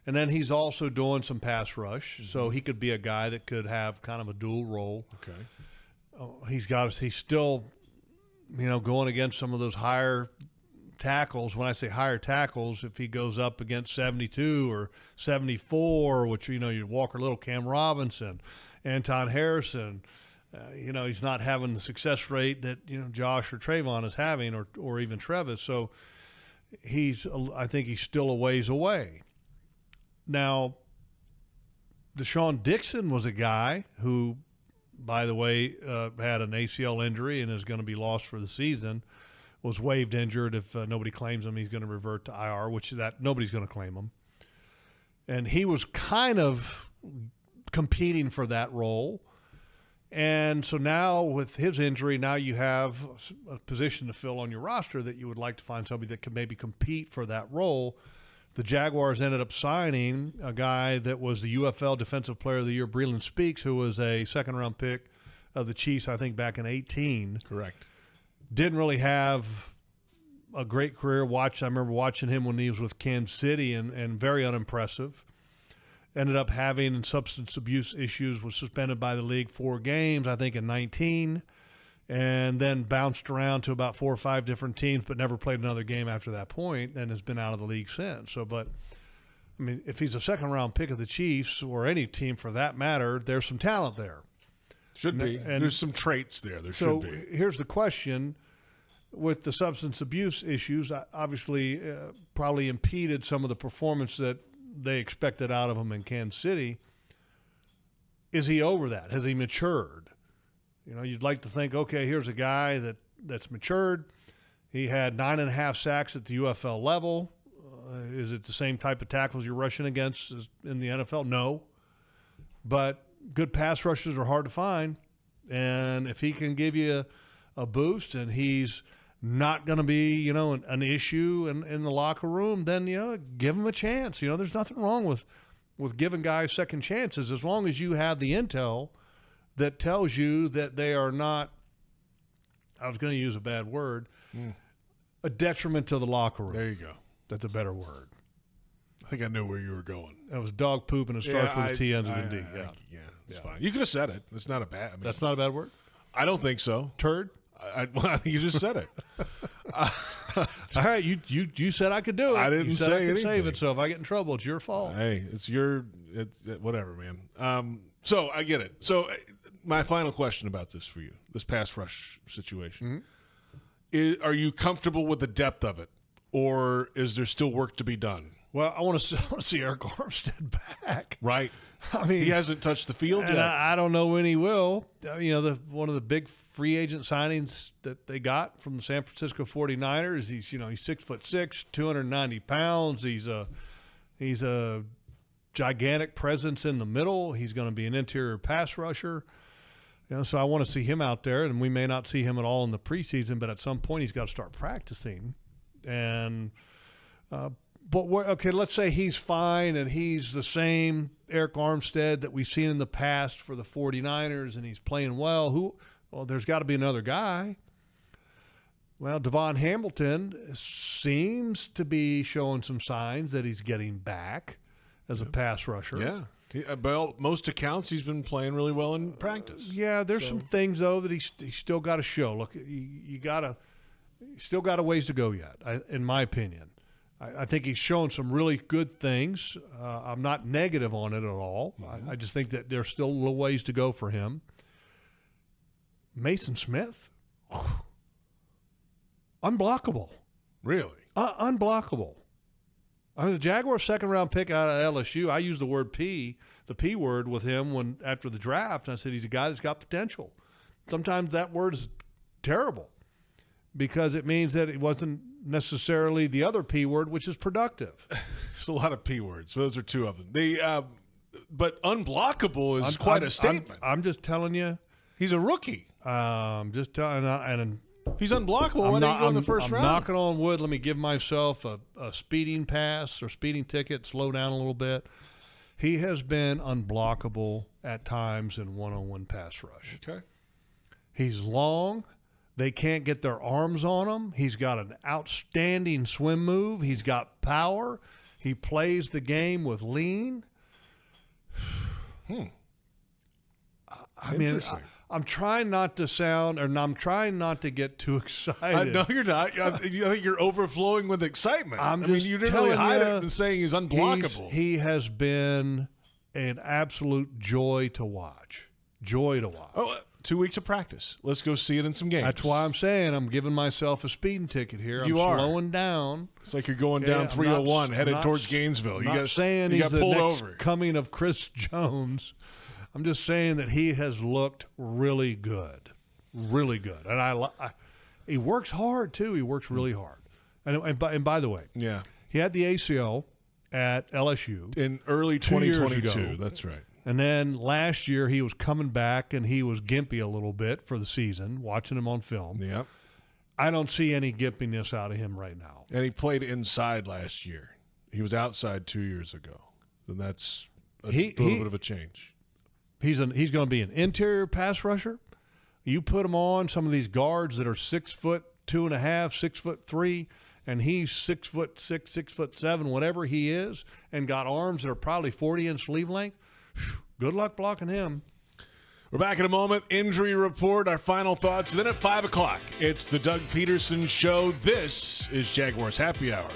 And then he's also doing some pass rush. So he could be a guy that could have kind of a dual role. Okay. He's still, going against some of those higher tackles. When I say higher tackles, if he goes up against 72 or 74, which, you Walker Little, Cam Robinson, Anton Harrison, he's not having the success rate that, Josh or Trayvon is having or even Travis. So I think he's still a ways away. Now, Deshaun Dixon was a guy who, by the way, had an ACL injury and is going to be lost for the season. Was waived injured. If nobody claims him, he's going to revert to IR, which nobody's going to claim him. And he was kind of competing for that role. And so now with his injury, now you have a position to fill on your roster that you would like to find somebody that could maybe compete for that role. The Jaguars ended up signing a guy that was the UFL Defensive Player of the Year, Breeland Speaks, who was a second-round pick of the Chiefs, I think, back in 2018. Correct. Didn't really have a great career. I remember watching him when he was with Kansas City and very unimpressive. Ended up having substance abuse issues, was suspended by the league 4 games, I think, in 2019, and then bounced around to about 4 or 5 different teams, but never played another game after that point and has been out of the league since. So, but, I mean, if he's a second-round pick of the Chiefs or any team for that matter, there's some talent there. Should be. And there's some traits there. There should be. So here's the question. With the substance abuse issues, obviously probably impeded some of the performance that they expected out of him in Kansas City. Is he over that? Has he matured? You'd like to think, okay, here's a guy that's matured. He had 9.5 sacks at the UFL level. Is it the same type of tackles you're rushing against as in the NFL? No. But good pass rushers are hard to find. And if he can give you a boost and he's not going to be, an issue in the locker room, then, give him a chance. There's nothing wrong with giving guys second chances as long as you have the intel that tells you that they are not, I was going to use a bad word, a detriment to the locker room. There you go. That's a better word. I think I knew where you were going. That was dog poop and it starts with a T, ends with a D. Yeah, it's fine. You could have said it. It's not a bad. That's not a bad word? I don't think so. Turd? You just said it. All right, you said I could do it. I didn't say anything. I could save it, so if I get in trouble, it's your fault. Hey, it's whatever, man. So I get it. So my final question about this for you, this pass rush situation, are you comfortable with the depth of it, or is there still work to be done? Well, I want to see Eric Armstead back. Right. I mean, he hasn't touched the field yet. I don't know when he will. One of the big free agent signings that they got from the San Francisco 49ers, he's 6'6", 290 pounds. He's a gigantic presence in the middle. He's going to be an interior pass rusher. So I want to see him out there, and we may not see him at all in the preseason, but at some point he's got to start practicing. And let's say he's fine and he's the same Eric Armstead that we've seen in the past for the 49ers, and he's playing well. Well, there's got to be another guy. Well, Devon Hamilton seems to be showing some signs that he's getting back as a pass rusher. Yeah. By most accounts, he's been playing really well in practice. Yeah, there's some things, though, that he's still got to show. Look, you still got a ways to go yet, in my opinion. I think he's shown some really good things. I'm not negative on it at all. I just think that there's still a little ways to go for him. Mason Smith, unblockable. Really? Unblockable. I mean, the Jaguars' second-round pick out of LSU, I used the P word with him after the draft, and I said he's a guy that's got potential. Sometimes that word is terrible because it means that it wasn't necessarily the other P word, which is productive. There's a lot of P words. So those are two of them. But unblockable is quite a statement. I'm just telling you. He's a rookie. Just telling you. He's unblockable. Why didn't he go in the first round? I'm knocking on wood. Let me give myself a speeding pass or speeding ticket, slow down a little bit. He has been unblockable at times in one-on-one pass rush. Okay. He's long. They can't get their arms on him. He's got an outstanding swim move. He's got power. He plays the game with lean. I mean, I'm trying not to I'm trying not to get too excited. No, you're not. I think you're overflowing with excitement. You didn't telling really hide you, it and saying he's unblockable. He has been an absolute joy to watch. Joy to watch. Oh, 2 weeks of practice. Let's go see it in some games. That's why I'm saying I'm giving myself a speeding ticket here. I'm slowing down. It's like you're going down 301 headed towards Gainesville. I'm not saying he's the next coming of Chris Jones. I'm just saying that he has looked really good, really good, and he works hard too. He works really hard, and by the way, yeah, he had the ACL at LSU in early 2022. That's right. And then last year he was coming back and he was gimpy a little bit for the season. Watching him on film, yep. I don't see any gimpiness out of him right now. And he played inside last year. He was outside 2 years ago, and that's a little bit of a change. He's going to be an interior pass rusher. You put him on some of these guards that are 6'2.5", 6'3", and he's 6'6", 6'7", whatever he is, and got arms that are probably 40-inch sleeve length. Good luck blocking him. We're back in a moment. Injury report, our final thoughts. Then at 5 o'clock, it's the Doug Pederson Show. This is Jaguars Happy Hour.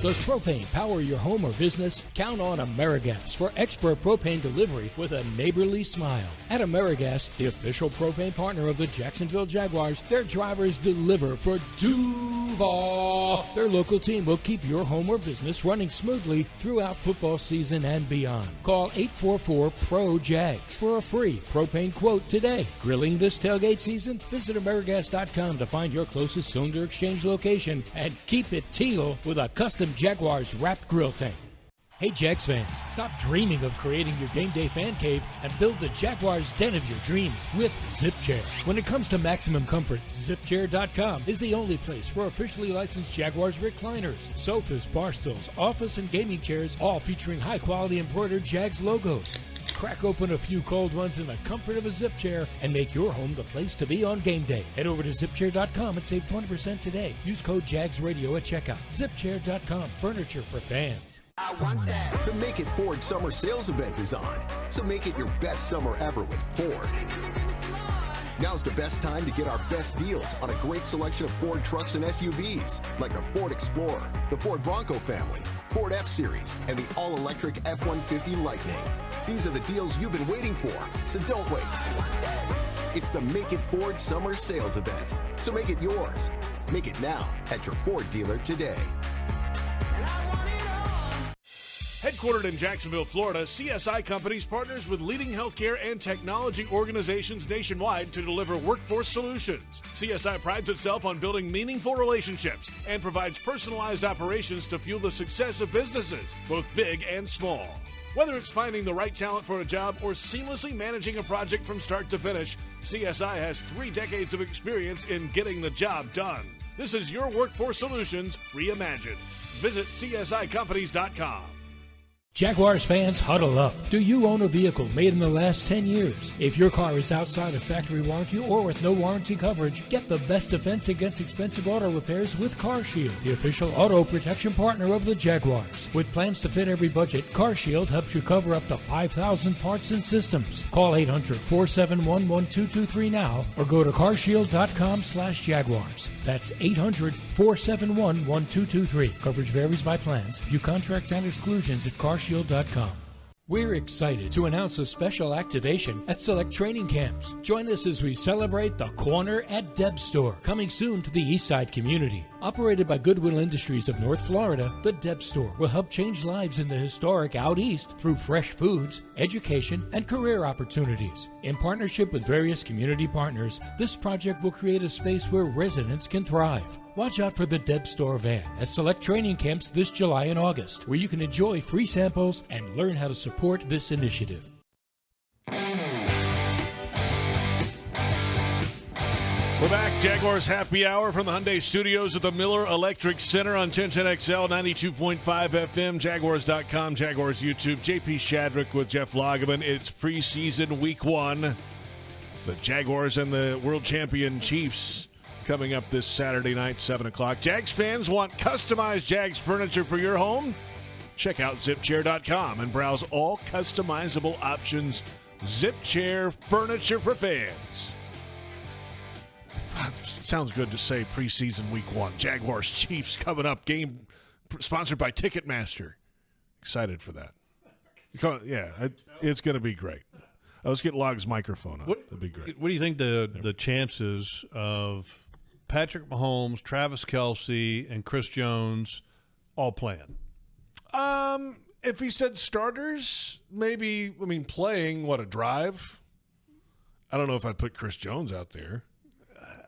Does propane power your home or business? Count on AmeriGas for expert propane delivery with a neighborly smile. At AmeriGas, the official propane partner of the Jacksonville Jaguars, their drivers deliver for Duval. Their local team will keep your home or business running smoothly throughout football season and beyond. Call 844-PRO-JAGS for a free propane quote today. Grilling this tailgate season? Visit AmeriGas.com to find your closest cylinder exchange location and keep it teal with a custom Jaguars wrapped grill tank. Hey Jags fans, stop dreaming of creating your game day fan cave and build the Jaguars den of your dreams with ZipChair. When it comes to maximum comfort, ZipChair.com is the only place for officially licensed Jaguars recliners, sofas, bar stools, office and gaming chairs, all featuring high quality embroidered Jags logos. Crack open a few cold ones in the comfort of a Zip Chair and make your home the place to be on game day. Head over to ZipChair.com and save 20% today. Use code JagsRadio at checkout. ZipChair.com. Furniture for fans. I want that. The Make It Ford Summer Sales Event is on. So make it your best summer ever with Ford. Now's the best time to get our best deals on a great selection of Ford trucks and SUVs, like the Ford Explorer, the Ford Bronco family, Ford F-Series, and the all-electric F-150 Lightning. These are the deals you've been waiting for, so don't wait. It's the Make It Ford Summer Sales Event, so make it yours. Make it now at your Ford dealer today. Headquartered in Jacksonville, Florida, CSI Companies partners with leading healthcare and technology organizations nationwide to deliver workforce solutions. CSI prides itself on building meaningful relationships and provides personalized operations to fuel the success of businesses, both big and small. Whether it's finding the right talent for a job or seamlessly managing a project from start to finish, CSI has 3 decades of experience in getting the job done. This is your workforce solutions reimagined. Visit CSICompanies.com. Jaguars fans, huddle up. Do you own a vehicle made in the last 10 years? If your car is outside of factory warranty or with no warranty coverage, get the best defense against expensive auto repairs with CarShield, the official auto protection partner of the Jaguars. With plans to fit every budget, CarShield helps you cover up to 5,000 parts and systems. Call 800-471-1223 now or go to carshield.com/Jaguars. That's 800-471-1223. Coverage varies by plans. View contracts and exclusions at carshield.com. We're excited to announce a special activation at select training camps. Join us as we celebrate the Corner at Deb Store, coming soon to the Eastside community. Operated by Goodwill Industries of North Florida, the Deb Store will help change lives in the historic Out East through fresh foods, education, and career opportunities. In partnership with various community partners, this project will create a space where residents can thrive. Watch out for the Deb Store van at select training camps this July and August, where you can enjoy free samples and learn how to support this initiative. We're back. Jaguars Happy Hour from the Hyundai Studios at the Miller Electric Center on 1010XL, 92.5 FM, Jaguars.com, Jaguars YouTube. JP Shadrick with Jeff Lageman. It's preseason week 1. The Jaguars and the world champion Chiefs coming up this Saturday night, 7 o'clock. Jags fans want customized Jags furniture for your home? Check out ZipChair.com and browse all customizable options. ZipChair furniture for fans. Sounds good to say preseason week 1. Jaguars Chiefs coming up. Game sponsored by Ticketmaster. Excited for that. Yeah, it's going to be great. Let's get Log's microphone up. That'd be great. What do you think the chances of Patrick Mahomes, Travis Kelce, and Chris Jones all playing? If he said starters, maybe, playing, a drive? I don't know if I'd put Chris Jones out there.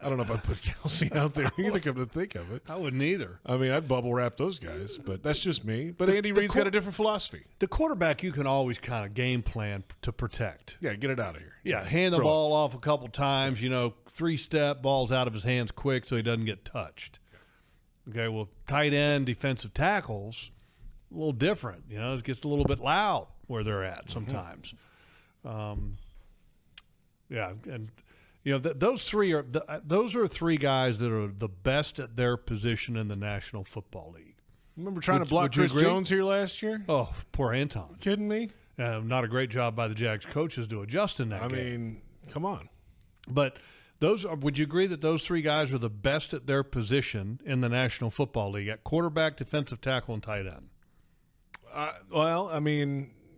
I don't know if I'd put Kelce out there either, come to think of it. I wouldn't either. I'd bubble wrap those guys, but that's just me. But Andy Reid's got a different philosophy. The quarterback you can always kind of game plan to protect. Yeah, get it out of here. Yeah, hand the ball off a couple times, 3-step, ball's out of his hands quick so he doesn't get touched. Okay, well, tight end, defensive tackles, a little different. It gets a little bit loud where they're at sometimes. Yeah, and those are 3 guys that are the best at their position in the National Football League. Remember trying to block Chris Jones here last year? Oh, poor Anton. Kidding me? Not a great job by the Jags coaches to adjust in that game. Come on. But would you agree that those 3 guys are the best at their position in the National Football League, at quarterback, defensive tackle, and tight end?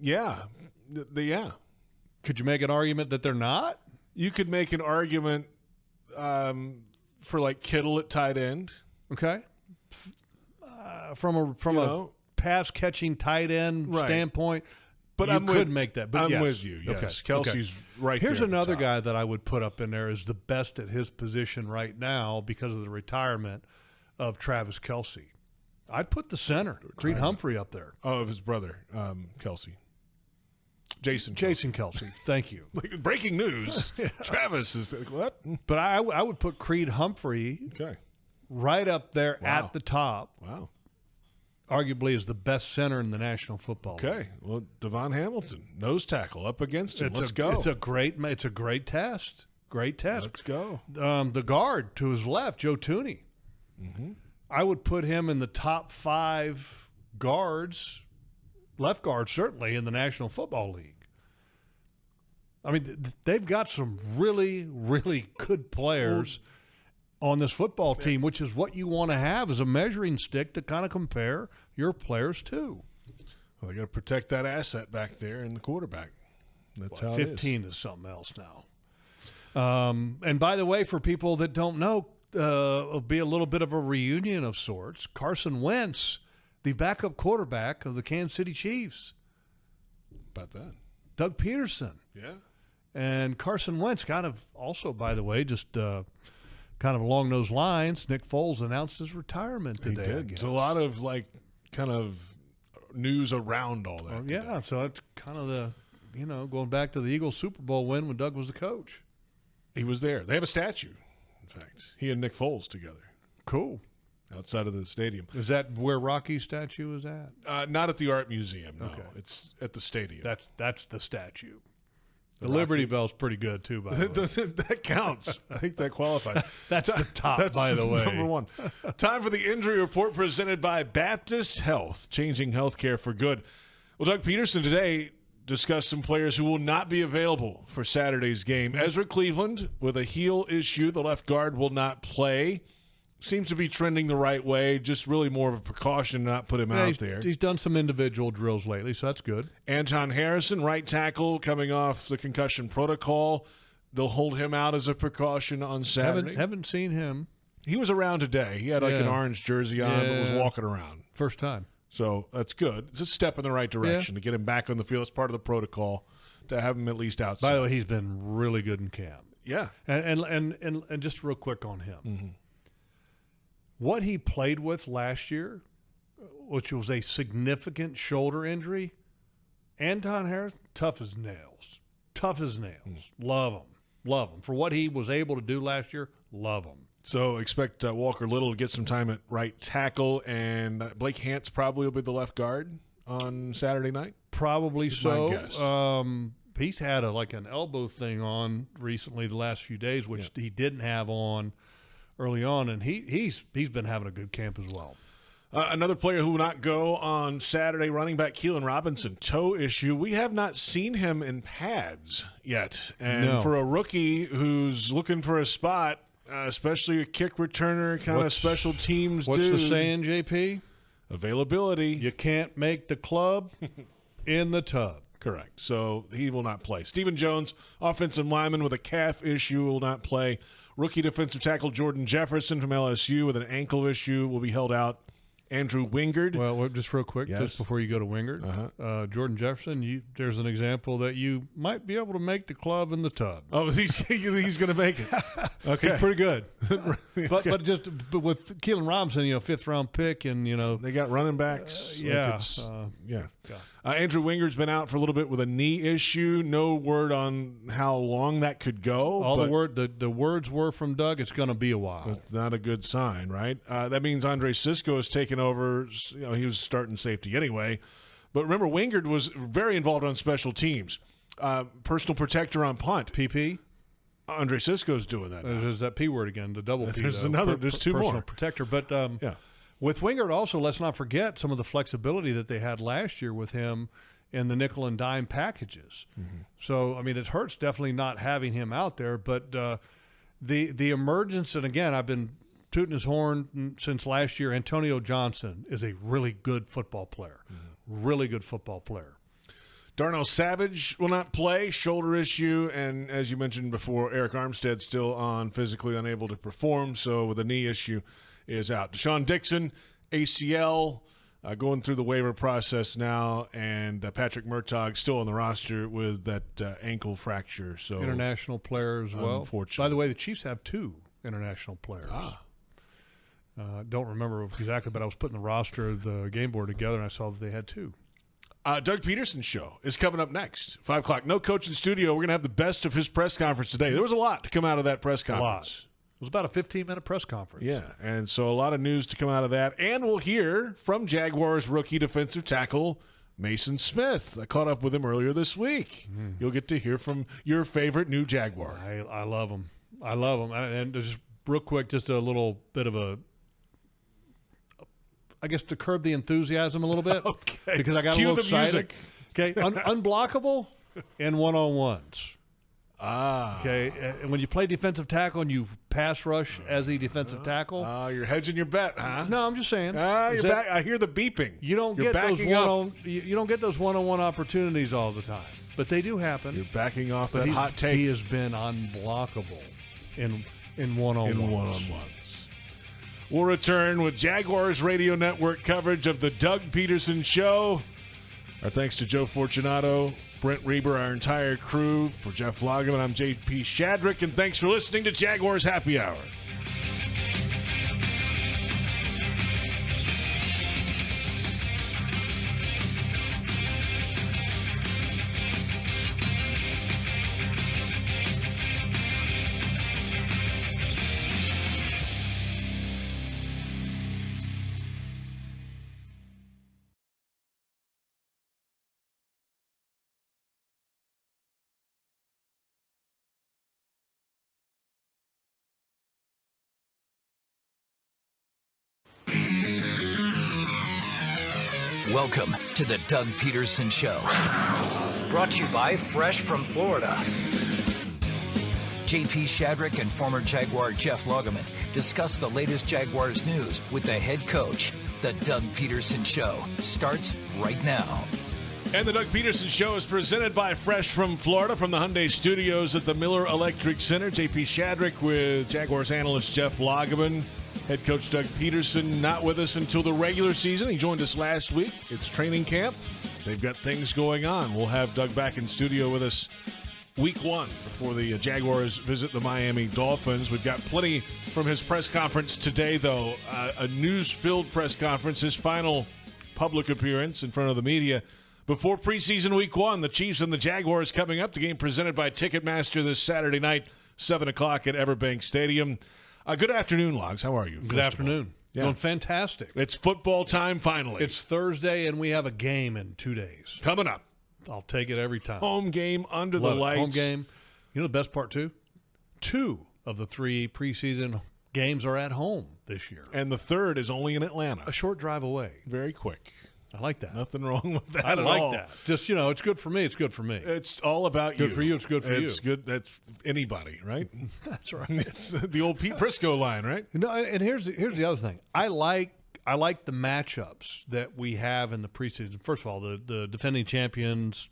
Yeah. Yeah. Could you make an argument that they're not? You could make an argument for Kittle at tight end. Okay. From a pass catching tight end standpoint, but you could make that. But I'm with you. Yes. Okay. Kelsey's right there. Here's another guy that I would put up in there as the best at his position right now because of the retirement of Travis Kelce. I'd put the center, Creed Humphrey, up there. Oh, of his brother, Kelce. Jason Kelce. Thank you. Breaking news. Yeah. Travis is what? But I would put Creed Humphrey right up there at the top. Wow. Arguably is the best center in the National Football League. Okay. Well, Devon Hamilton, nose tackle up against him. Let's go. It's a great test. Great test. Let's go. The guard to his left, Joe Tooney. Mm-hmm. I would put him in the top 5 guards, left guard certainly, in the National Football League. They've got some really, really good players on this football team, which is what you want to have as a measuring stick to kind of compare your players to. Well, they got to protect that asset back there in the quarterback. That's how 15 is something else now. And by the way, for people that don't know, it'll be a little bit of a reunion of sorts. Carson Wentz the backup quarterback of the Kansas City Chiefs. About that. Doug Pederson. Yeah. And Carson Wentz kind of also, by the way, just kind of along those lines, Nick Foles announced his retirement today. He did. There's a lot of, kind of news around all that. Yeah, so it's kind of the, going back to the Eagles Super Bowl win when Doug was the coach. He was there. They have a statue, in fact. He and Nick Foles together. Cool. Outside of the stadium. Is that where Rocky's statue is at? Not at the Art Museum, no. Okay. It's at the stadium. That's the statue. The Liberty Bell's pretty good, too, by the way. That counts. I think that qualifies. That's the top, by the way. Number one. Time for the injury report presented by Baptist Health, changing healthcare for good. Well, Doug Pederson today discussed some players who will not be available for Saturday's game. Ezra Cleveland with a heel issue. The left guard will not play. Seems to be trending the right way, just really more of a precaution not put him out there. He's done some individual drills lately, so that's good. Anton Harrison, right tackle, coming off the concussion protocol. They'll hold him out as a precaution on Saturday. Haven't seen him. He was around today. He had an orange jersey on, but was walking around. First time. So that's good. It's a step in the right direction to get him back on the field. It's part of the protocol to have him at least outside. By the way, he's been really good in camp. Yeah. And just real quick on him. Mm-hmm. What he played with last year, which was a significant shoulder injury, Anton Harris, tough as nails. Tough as nails. Love him. Love him. For what he was able to do last year, love him. So expect Walker Little to get some time at right tackle, and Blake Hance probably will be the left guard on Saturday night? Probably so. My guess. He's had an elbow thing on recently the last few days, which he didn't have on early on, and he's been having a good camp as well. Another player who will not go on Saturday, running back Keelan Robinson, toe issue. We have not seen him in pads yet. And for a rookie who's looking for a spot, especially a kick returner, kind of special teams What's dude. the saying, JP? Availability. You can't make the club in the tub. Correct. So he will not play. Stephen Jones, offensive lineman with a calf issue, will not play. Rookie defensive tackle Jordan Jefferson from LSU with an ankle issue will be held out. Andrew Wingard. Well, just real quick, just before you go to Wingard, Jordan Jefferson, there's an example that you might be able to make the club in the tub. Oh, he's going to make it. Okay. He's pretty good. But with Keelan Robinson, fifth round pick, and they got running backs. Andrew Wingard's been out for a little bit with a knee issue. No word on how long that could go. The words were from Doug. It's going to be a while. It's not a good sign, right? That means Andre Sisco has taken over. He was starting safety anyway. But remember, Wingard was very involved on special teams. Personal protector on punt. PP. Andre Sisco's doing that now. There's that P word again, the double P. There's two personal more. Protector. But with Wingard also, let's not forget some of the flexibility that they had last year with him in the nickel and dime packages. Mm-hmm. So, it hurts definitely not having him out there. But the emergence, and again, I've been tooting his horn since last year. Antonio Johnson is a really good football player. Mm-hmm. Really good football player. Darnell Savage will not play, shoulder issue, and as you mentioned before, Eric Armstead still on physically unable to perform, so with a knee issue is out. Deshaun Dixon, ACL, going through the waiver process now, and Patrick Murtaugh still on the roster with that ankle fracture. So international player as well. Unfortunately. By the way, the Chiefs have 2 international players. Don't remember exactly, but I was putting the roster of the game board together, and I saw that they had 2. Doug Pederson's show is coming up next, 5 o'clock. No coach in studio. We're going to have the best of his press conference today. There was a lot to come out of that press conference. A lot. It was about a 15-minute press conference. Yeah, and so a lot of news to come out of that. And we'll hear from Jaguars rookie defensive tackle Mason Smith. I caught up with him earlier this week. Mm. You'll get to hear from your favorite new Jaguar. I love him. I love him. And just real quick, just a little bit of a, I guess, to curb the enthusiasm a little bit. Okay. Because I got Cue a little excited. Music. Okay. Unblockable and one-on-ones. Ah. Okay. And when you play defensive tackle and you pass rush as a defensive tackle. You're hedging your bet, huh? No, I'm just saying. I hear the beeping. You don't get those you don't get those one-on-one opportunities all the time, but they do happen. You're backing off that hot take. He has been unblockable in one-on-ones. We'll return with Jaguars Radio Network coverage of the Doug Pederson Show. Our thanks to Joe Fortunato, Brent Reber, our entire crew. For Jeff Lageman, I'm JP Shadrick, and thanks for listening to Jaguars Happy Hour. Welcome to the Doug Pederson Show. Brought to you by Fresh from Florida. JP Shadrick and former Jaguar Jeff Lageman discuss the latest Jaguars news with the head coach. The Doug Pederson Show starts right now. And the Doug Pederson Show is presented by Fresh from Florida from the Hyundai Studios at the Miller Electric Center. JP Shadrick with Jaguars analyst Jeff Lageman. Head coach Doug Pederson not with us until the regular season. He joined us last week. It's training camp. They've got things going on. We'll have Doug back in studio with us week one before the Jaguars visit the Miami Dolphins. We've got plenty from his press conference today, though. A news-filled press conference, his final public appearance in front of the media before preseason week one. The Chiefs and the Jaguars coming up. The game presented by Ticketmaster this Saturday night, 7 o'clock at Everbank Stadium. Good afternoon, Logs. How are you? Good afternoon. Yeah. Doing fantastic. It's football time finally. It's Thursday, and we have a game in 2 days. Coming up. I'll take it every time. Home game under Love the it. lights. Home game. You know the best part, too? 2 of the 3 preseason games are at home this year. And the third is only in Atlanta. A short drive away. Very quick. I like that. Nothing wrong with that I at like all. that. Just, it's good for me. It's good for me. It's all about you. Good for you. It's good for you. It's good. That's anybody, right? That's right. It's the old Pete Prisco line, right? And here's the other thing. I like the matchups that we have in the preseason. First of all, the defending champions,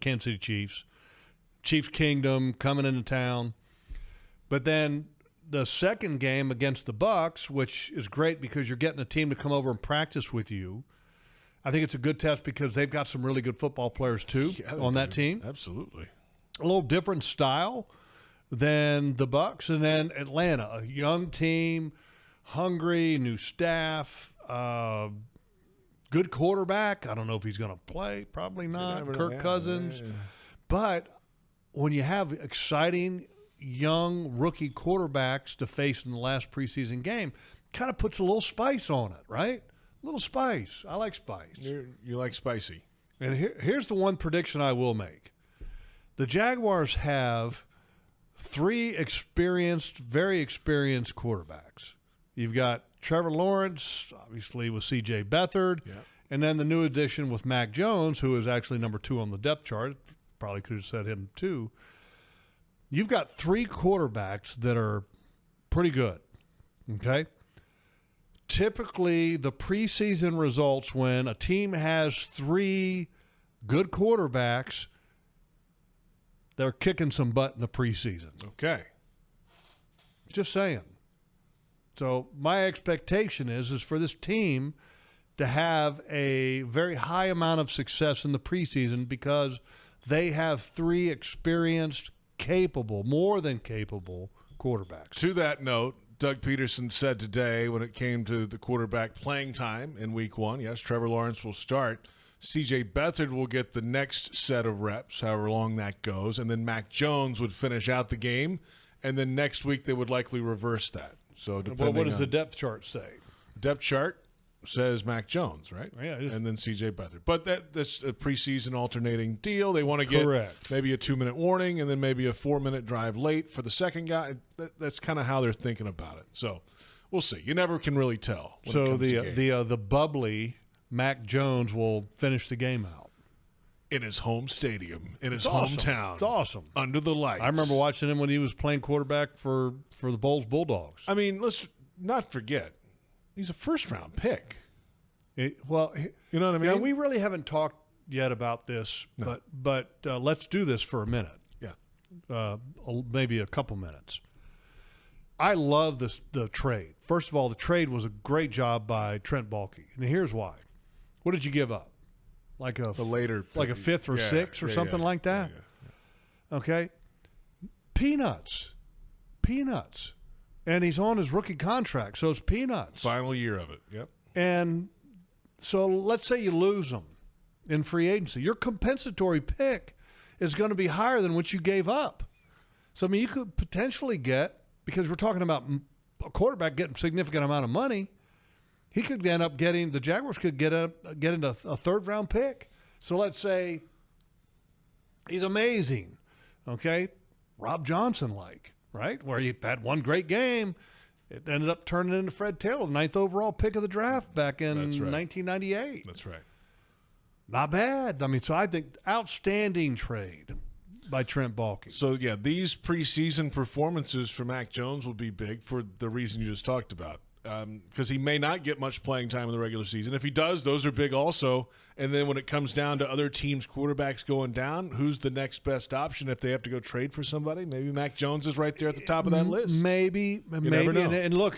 Kansas City Chiefs, Chiefs Kingdom coming into town. But then the second game against the Bucs, which is great because you're getting a team to come over and practice with you. I think it's a good test because they've got some really good football players, too, on that team. Absolutely. A little different style than the Bucs. And then Atlanta, a young team, hungry, new staff, good quarterback. I don't know if he's going to play. Probably not. Kirk Cousins. Yeah. But when you have exciting young rookie quarterbacks to face in the last preseason game, kind of puts a little spice on it, right? A little spice. I like spice. You like spicy. And here's the one prediction I will make. The Jaguars have 3 very experienced quarterbacks. You've got Trevor Lawrence, obviously with C.J. Beathard, and then the new addition with Mac Jones, who is actually number 2 on the depth chart. Probably could have said him too. You've got 3 quarterbacks that are pretty good, okay? Typically, the preseason results when a team has 3 good quarterbacks, they're kicking some butt in the preseason. Okay. Just saying. So my expectation is for this team to have a very high amount of success in the preseason because they have 3 experienced, capable, more than capable quarterbacks. To that note, Doug Pederson said today when it came to the quarterback playing time in week one, yes, Trevor Lawrence will start. C.J. Beathard will get the next set of reps, however long that goes, and then Mac Jones would finish out the game, and then next week they would likely reverse that. So depending what does the depth chart say? Depth chart says Mac Jones, right? Yeah, and then C.J. Beathard. But that's a preseason alternating deal. They want to get maybe a 2-minute warning and then maybe a 4-minute drive late for the second guy. That's kind of how they're thinking about it. So we'll see. You never can really tell. So the bubbly Mac Jones will finish the game out in his home stadium, in his hometown. It's awesome. Under the lights. I remember watching him when he was playing quarterback for the Bulls Bulldogs. I mean, let's not forget. He's a first-round pick. You know what I mean? Yeah, we really haven't talked yet about this, but let's do this for a minute. Yeah. Maybe a couple minutes. I love the trade. First of all, the trade was a great job by Trent Baalke. And here's why. What did you give up? Like a fifth or sixth or something like that? Yeah. Okay. Peanuts. And he's on his rookie contract, so it's peanuts. Final year of it, yep. And so let's say you lose him in free agency. Your compensatory pick is going to be higher than what you gave up. So, I mean, you could potentially get, because we're talking about a quarterback getting a significant amount of money, he could end up getting, the Jaguars could get into a third-round pick. So let's say he's amazing, okay? Rob Johnson-like, right? Where he had one great game. It ended up turning into Fred Taylor, the 9th overall pick of the draft back in 1998. That's right. Not bad. I mean, so I think outstanding trade by Trent Baalke. So, yeah, these preseason performances for Mac Jones will be big for the reason you just talked about, because he may not get much playing time in the regular season. If he does, those are big also. And then when it comes down to other teams' quarterbacks going down, who's the next best option if they have to go trade for somebody? Maybe Mac Jones is right there at the top of that list. Maybe. And look,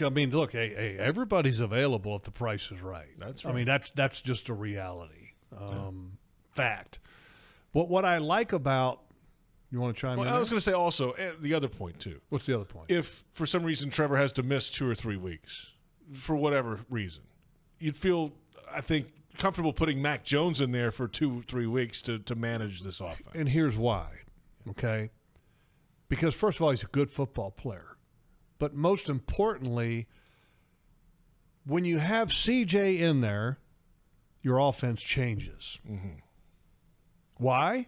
hey, everybody's available if the price is right. That's right. I mean, that's just a reality. Fact. But what I like about – you want to chime in? I was going to say also the other point too. What's the other point? If for some reason Trevor has to miss 2 or 3 weeks for whatever reason, you'd feel, I think, comfortable putting Mac Jones in there for 2 or 3 weeks to manage this offense. And here's why, okay? Because, first of all, he's a good football player. But most importantly, when you have CJ in there, your offense changes. Mm-hmm. Why?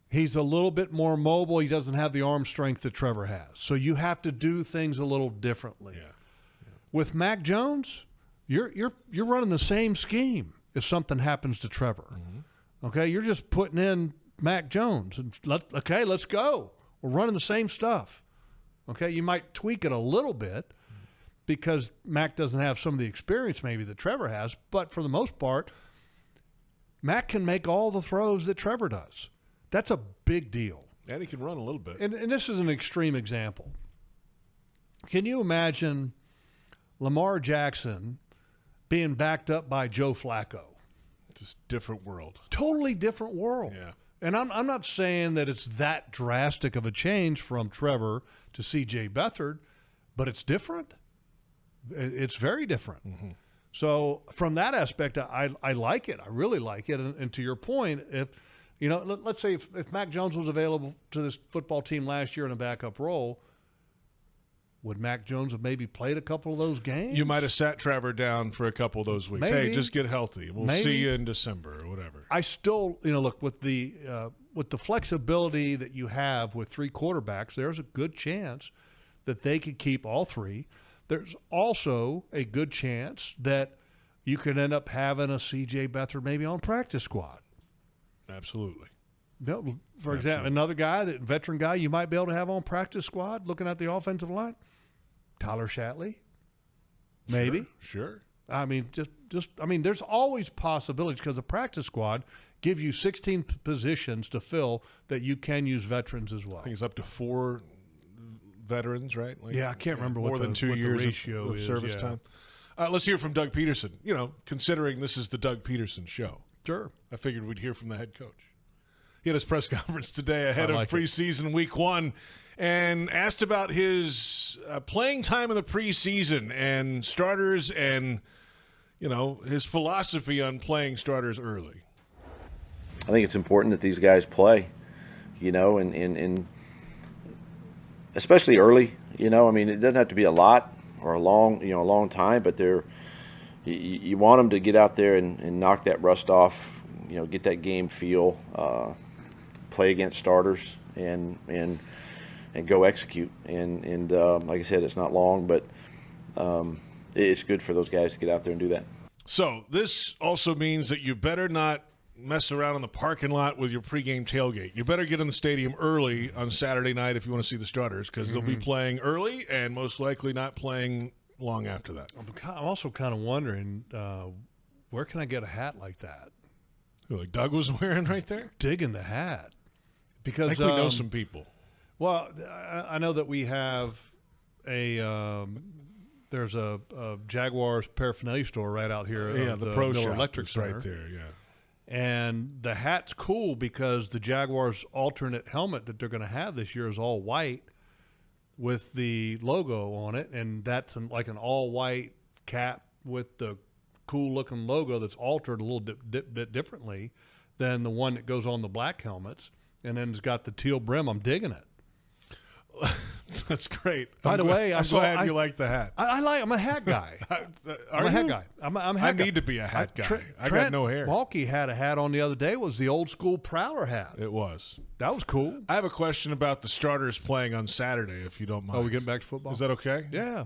He's a little bit more mobile. He doesn't have the arm strength that Trevor has. So you have to do things a little differently. Yeah. With Mac Jones, you're running the same scheme if something happens to Trevor. Mm-hmm. Okay? You're just putting in Mac Jones. And let's go. We're running the same stuff. Okay? You might tweak it a little bit because Mac doesn't have some of the experience maybe that Trevor has, but for the most part, Mac can make all the throws that Trevor does. That's a big deal. And he can run a little bit. And this is an extreme example. Can you imagine Lamar Jackson being backed up by Joe Flacco? It's a different world. Totally different world. Yeah. And I'm not saying that it's that drastic of a change from Trevor to C.J. Beathard, but it's different. It's very different. Mm-hmm. So from that aspect, I like it. I really like it. And to your point, if let's say if Mac Jones was available to this football team last year in a backup role, would Mac Jones have maybe played a couple of those games? You might have sat Trevor down for a couple of those weeks. Maybe. Hey, just get healthy. We'll see you in December or whatever. I still, look, with the flexibility that you have with 3 quarterbacks, there's a good chance that they could keep all 3. There's also a good chance that you could end up having a C.J. Beathard maybe on practice squad. Absolutely. No, for example, another guy, that veteran guy you might be able to have on practice squad looking at the offensive line, Tyler Shatley, maybe. Sure. I mean, there's always possibilities because the practice squad gives you 16 positions to fill that you can use veterans as well. I think it's up to 4 veterans, right? I can't remember more what than 2 what years the ratio of is, service time. Let's hear from Doug Pederson. Considering this is the Doug Pederson show. Sure. I figured we'd hear from the head coach. He had his press conference today ahead of preseason week 1 and asked about his playing time in the preseason and starters and, his philosophy on playing starters early. I think it's important that these guys play, and especially early. It doesn't have to be a lot or a long time, but you want them to get out there and knock that rust off, get that game feel, play against starters and go execute. And like I said, it's not long, but it's good for those guys to get out there and do that. So this also means that you better not mess around in the parking lot with your pregame tailgate. You better get in the stadium early on Saturday night if you want to see the starters, because they'll be playing early and most likely not playing long after that. I'm also kind of wondering, where can I get a hat like that? Like Doug was wearing right there? Digging the hat. Because I think we know some people. Well, I know that we have there's a Jaguars paraphernalia store right out here. Yeah, the Pro Miller Shop Electric is Center. right there. Yeah. And the hat's cool because the Jaguars' alternate helmet that they're going to have this year is all white with the logo on it, and that's like an all-white cap with the cool-looking logo that's altered a little bit differently than the one that goes on the black helmets, and then it's got the teal brim. I'm digging it. That's great. By the way, I'm so glad you like the hat. I'm a hat guy. I'm a hat guy. I'm a hat guy. I need to be a hat guy. I got no hair. Balky had a hat on the other day. It was the old school Prowler hat. It was. That was cool. I have a question about the starters playing on Saturday, if you don't mind. Oh, we getting back to football? Is that okay? Yeah.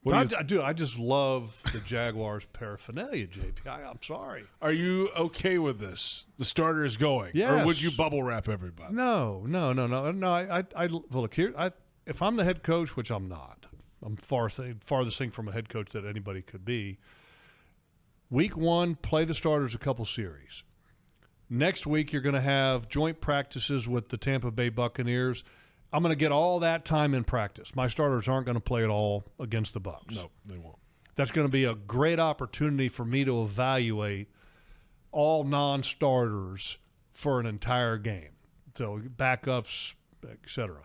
I just love the Jaguars paraphernalia, JP. I'm sorry. Are you okay with this? The starters going? Yes. Or would you bubble wrap everybody? No. Look here. If I'm the head coach, which I'm not, I'm farthest thing from a head coach that anybody could be. Week 1, play the starters a couple series. Next week, you're going to have joint practices with the Tampa Bay Buccaneers. I'm going to get all that time in practice. My starters aren't going to play at all against the Bucs. No, they won't. That's going to be a great opportunity for me to evaluate all non-starters for an entire game. So backups, etc.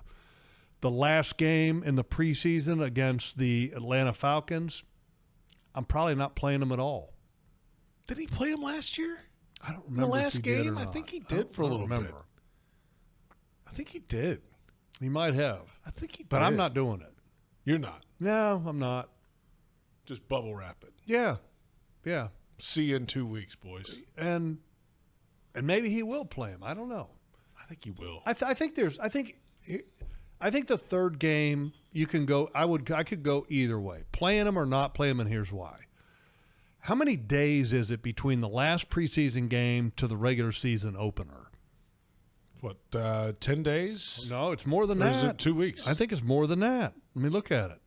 The last game in the preseason against the Atlanta Falcons, I'm probably not playing them at all. Did he play him last year? I don't remember. The last if he did or game? I not. think he did for a little bit. I think he did. He might have. I think he did. But I'm not doing it. You're not. No, I'm not. Just bubble wrap it. Yeah. See you in 2 weeks, boys. And maybe he will play him. I don't know. I think he will. I think the third game you can go. I could go either way, playing him or not playing him, and here's why. How many days is it between the last preseason game to the regular season opener? What, 10 days? No, it's more than or that. Is it 2 weeks? I think it's more than that. Let me look at it.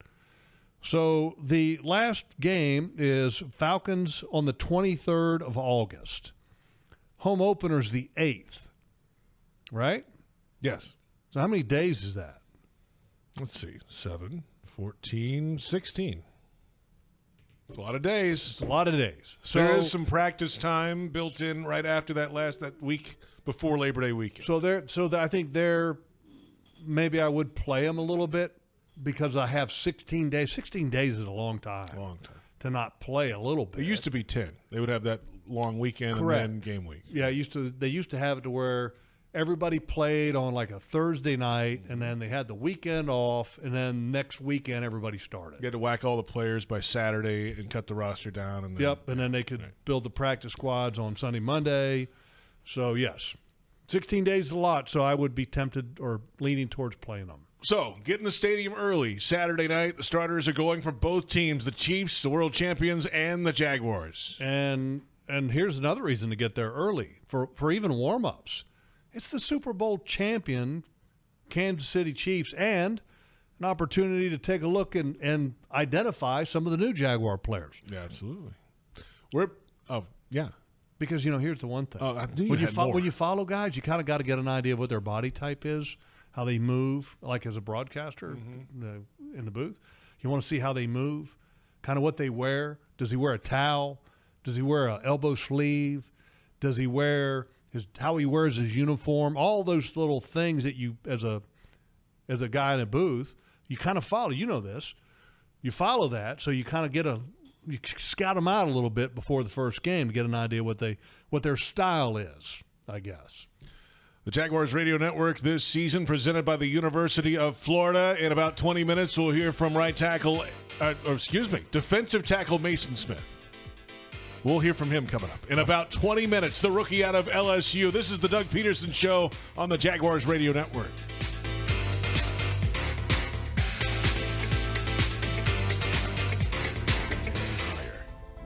So the last game is Falcons on the 23rd of August. Home opener's the 8th, right? Yes. So how many days is that? Let's see. 7, 14, 16. It's a lot of days. It's a lot of days. So there is some practice time built in right after that week before Labor Day weekend. I think maybe I would play them a little bit because I have 16 days. 16 days is a long time. To not play a little bit. It used to be 10. They would have that long weekend Correct. and then game week. Yeah, they used to have it to where everybody played on like a Thursday night, and then they had the weekend off, and then next weekend everybody started. You had to whack all the players by Saturday and cut the roster down. And then, and then they could build the practice squads on Sunday, Monday. So, yes, 16 days is a lot, so I would be tempted or leaning towards playing them. So, get in the stadium early. Saturday night, the starters are going for both teams, the Chiefs, the world champions, and the Jaguars. And here's another reason to get there early for even warm-ups. It's the Super Bowl champion Kansas City Chiefs and an opportunity to take a look and identify some of the new Jaguar players. Yeah, absolutely. Because, here's the one thing. I knew when you follow guys, you kind of got to get an idea of what their body type is, how they move, like as a broadcaster in the booth. You want to see how they move, kind of what they wear. Does he wear a towel? Does he wear an elbow sleeve? Does he wear how he wears his uniform? All those little things that you, as a guy in a booth, you kind of follow. You know this. You follow that, so you kind of you scout them out a little bit before the first game to get an idea what their style is, I guess. The Jaguars Radio Network this season presented by the University of Florida. In about 20 minutes, we'll hear from defensive tackle Mason Smith. We'll hear from him coming up. In about 20 minutes, the rookie out of LSU. This is the Doug Pederson Show on the Jaguars Radio Network.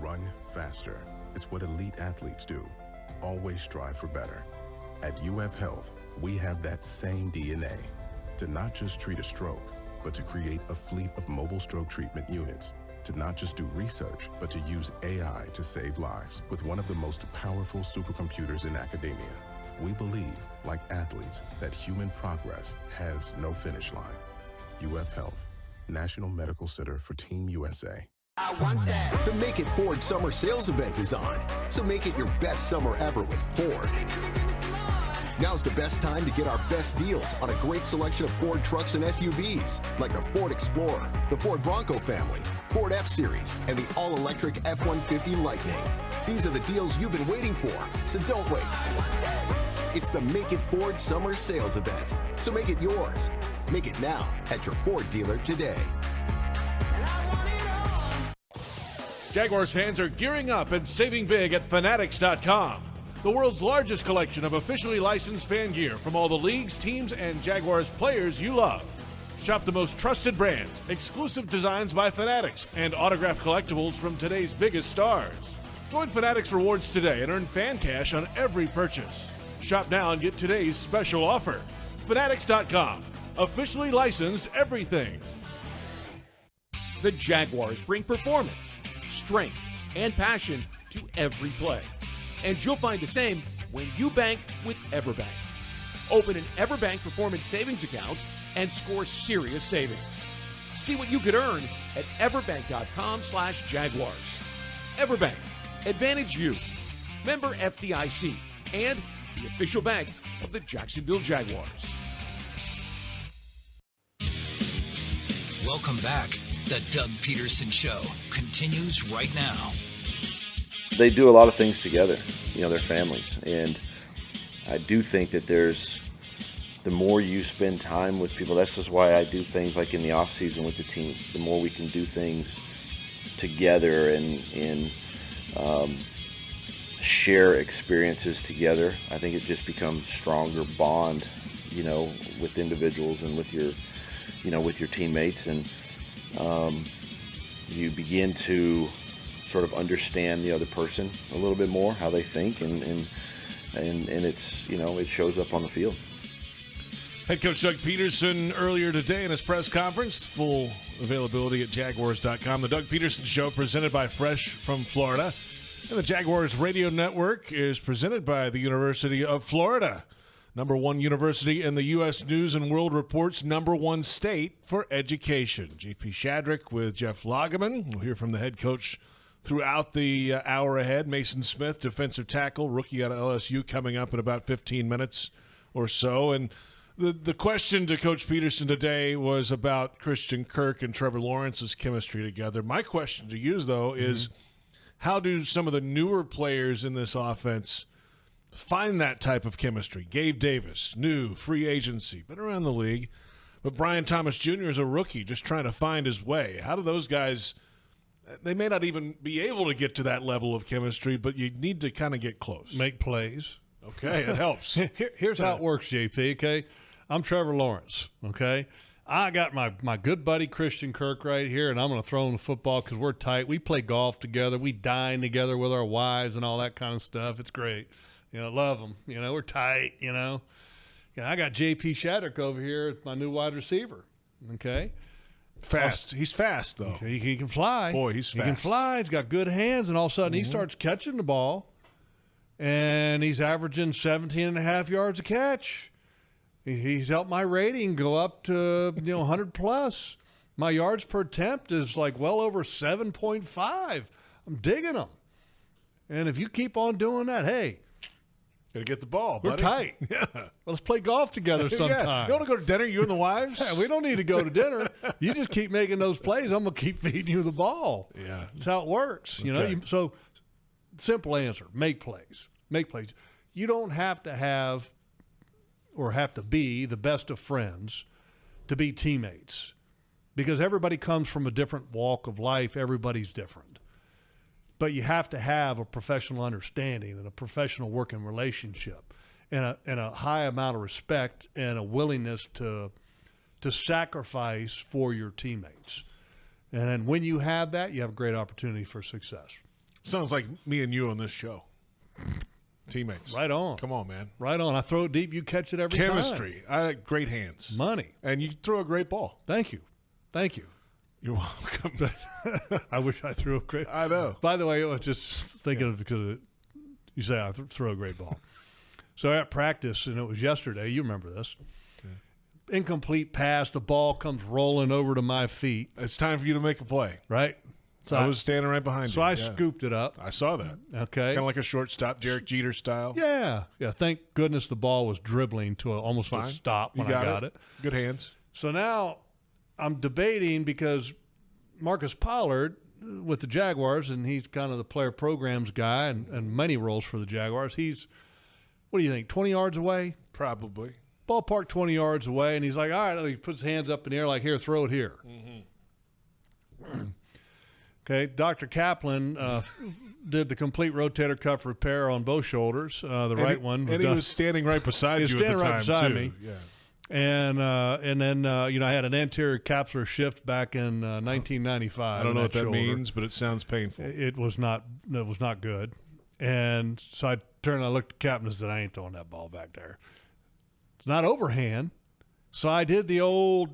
Run faster. It's what elite athletes do. Always strive for better. At UF Health, we have that same DNA to not just treat a stroke, but to create a fleet of mobile stroke treatment units. To not just do research, but to use AI to save lives with one of the most powerful supercomputers in academia. We believe, like athletes, that human progress has no finish line. UF Health. National Medical Center for Team USA. I want that. The Make It Ford Summer Sales Event is on. So make it your best summer ever with Ford. Now's the best time to get our best deals on a great selection of Ford trucks and SUVs, like the Ford Explorer, the Ford Bronco family, Ford F-Series, and the all-electric F-150 Lightning. These are the deals you've been waiting for, so don't wait. It's the Make It Ford Summer Sales Event. So make it yours. Make it now at your Ford dealer today. Jaguars fans are gearing up and saving big at Fanatics.com. The world's largest collection of officially licensed fan gear from all the leagues, teams, and Jaguars players you love. Shop the most trusted brands, exclusive designs by Fanatics, and autographed collectibles from today's biggest stars. Join Fanatics Rewards today and earn fan cash on every purchase. Shop now and get today's special offer. Fanatics.com. Officially licensed everything. The Jaguars bring performance, strength, and passion to every play. And you'll find the same when you bank with EverBank. Open an EverBank Performance Savings account and score serious savings. See what you could earn at everbank.com/Jaguars. EverBank. Advantage you. Member FDIC. And the official bank of the Jacksonville Jaguars. Welcome back. The Doug Pederson Show continues right now. They do a lot of things together, their families. And I do think that the more you spend time with people, that's just why I do things like in the offseason with the team. The more we can do things together and share experiences together, I think it just becomes stronger bond, with individuals and with your teammates. And you begin to sort of understand the other person a little bit more, how they think, and it's, it shows up on the field. Head coach Doug Pederson earlier today in his press conference. Full availability at Jaguars.com. The Doug Pederson Show presented by Fresh from Florida. And the Jaguars Radio Network is presented by the University of Florida. #1 university in the U.S. News and World Report's #1 state for education. JP Shadrick with Jeff Lageman. We'll hear from the head coach throughout the hour ahead. Mason Smith, defensive tackle, rookie out of LSU, coming up in about 15 minutes or so. And the question to Coach Pederson today was about Christian Kirk and Trevor Lawrence's chemistry together. My question to you, though, is how do some of the newer players in this offense find that type of chemistry? Gabe Davis, new, free agency, been around the league. But Brian Thomas Jr. is a rookie just trying to find his way. How do those guys – they may not even be able to get to that level of chemistry, but you need to kind of get close. Make plays. Okay, it helps. Here's how it works, JP, okay? I'm Trevor Lawrence, okay? I got my good buddy Christian Kirk right here, and I'm going to throw him the football because we're tight. We play golf together. We dine together with our wives and all that kind of stuff. It's great. Love them. We're tight, I got JP Shadrick over here, my new wide receiver, okay? Fast. He's fast, though. Okay, he can fly. Boy, he's fast. He can fly. He's got good hands, and all of a sudden he starts catching the ball, and he's averaging 17.5 yards a catch. He's helped my rating go up to 100+. My yards per attempt is like well over 7.5. I'm digging him. And if you keep on doing that, hey, gotta get the ball, buddy. We're tight. Yeah. Let's play golf together sometime. Yeah. You want to go to dinner, you and the wives? Yeah, we don't need to go to dinner. You just keep making those plays. I'm going to keep feeding you the ball. Yeah. That's how it works. Okay. So simple answer, make plays. Make plays. You don't have to have or have to be the best of friends to be teammates because everybody comes from a different walk of life. Everybody's different. But you have to have a professional understanding and a professional working relationship and a high amount of respect and a willingness to sacrifice for your teammates. And then when you have that, you have a great opportunity for success. Sounds like me and you on this show. Teammates. Right on. Come on, man. Right on. I throw it deep, you catch it every time. Chemistry. I like great hands. Money. And you throw a great ball. Thank you. Thank you. You're welcome. I wish I threw a great. I know. By the way, I was just thinking of because you say I throw a great ball. So at practice, and it was yesterday. You remember this. incomplete pass. The ball comes rolling over to my feet. It's time for you to make a play. Right? So I was standing right behind you. So I scooped it up. I saw that. Okay. Kind of like a shortstop, Derek Jeter style. Yeah. Thank goodness the ball was dribbling to almost a stop when I got it. Good hands. So now I'm debating because Marcus Pollard with the Jaguars, and he's kind of the player programs guy and many roles for the Jaguars. He's, what do you think, 20 yards away? Probably. Ballpark 20 yards away, and he's like, all right, he puts his hands up in the air like, here, throw it here. Mm-hmm. Okay, Dr. Kaplan did the complete rotator cuff repair on both shoulders. The right one. And he was standing right beside you at the time, right beside me. Yeah. And then I had an anterior capsular shift back in 1995. I don't know what that shoulder. means, but it sounds painful. It was not good. And so I turned and I looked at Captain and said, I ain't throwing that ball back there. It's not overhand. So I did the old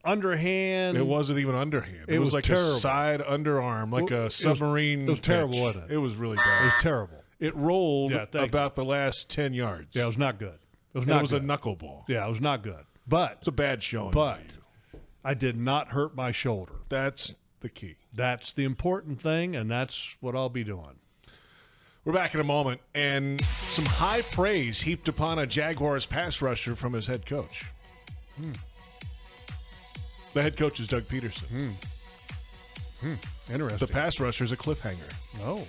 underhand. It wasn't even underhand. It was like terrible. A side underarm, like a submarine. It was terrible, pitch. wasn't it? It was really bad. It was terrible. It rolled about the last 10 yards. Yeah, it was not good. It was a knuckleball. Yeah, it was not good. But it's a bad showing. But I did not hurt my shoulder. That's the key. That's the important thing, and that's what I'll be doing. We're back in a moment, and some high praise heaped upon a Jaguars pass rusher from his head coach. The head coach is Doug Pederson. Interesting. The pass rusher is a cliffhanger. Oh.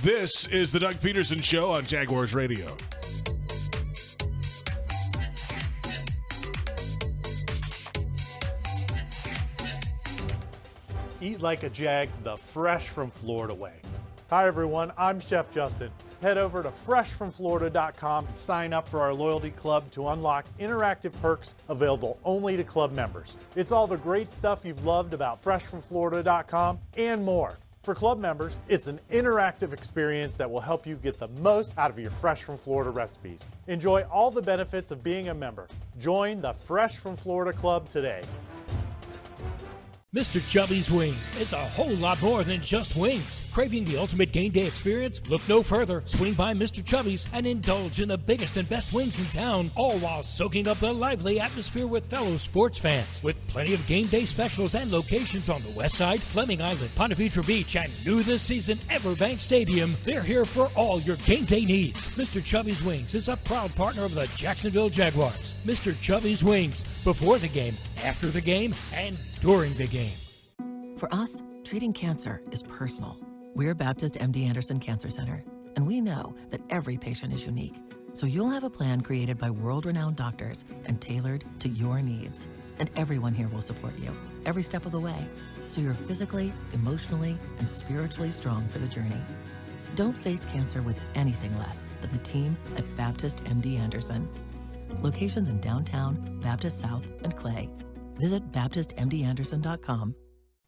This is the Doug Pederson Show on Jaguars Radio. Eat like a Jag, the Fresh from Florida way. Hi everyone, I'm Chef Justin. Head over to freshfromflorida.com and sign up for our loyalty club to unlock interactive perks available only to club members. It's all the great stuff you've loved about freshfromflorida.com and more. For club members, it's an interactive experience that will help you get the most out of your Fresh from Florida recipes. Enjoy all the benefits of being a member. Join the Fresh from Florida Club today. Mr. Chubby's Wings is a whole lot more than just wings. Craving the ultimate game day experience? Look no further. Swing by Mr. Chubby's and indulge in the biggest and best wings in town, all while soaking up the lively atmosphere with fellow sports fans. With plenty of game day specials and locations on the West Side, Fleming Island, Ponte Vedra Beach, and new this season, Everbank Stadium, they're here for all your game day needs. Mr. Chubby's Wings is a proud partner of the Jacksonville Jaguars. Mr. Chubby's Wings, before the game, after the game, and during the game. For us, treating cancer is personal. We're Baptist MD Anderson Cancer Center, and we know that every patient is unique. So you'll have a plan created by world-renowned doctors and tailored to your needs. And everyone here will support you every step of the way, so you're physically, emotionally, and spiritually strong for the journey. Don't face cancer with anything less than the team at Baptist MD Anderson. Locations in downtown, Baptist South, and Clay. Visit BaptistMDAnderson.com.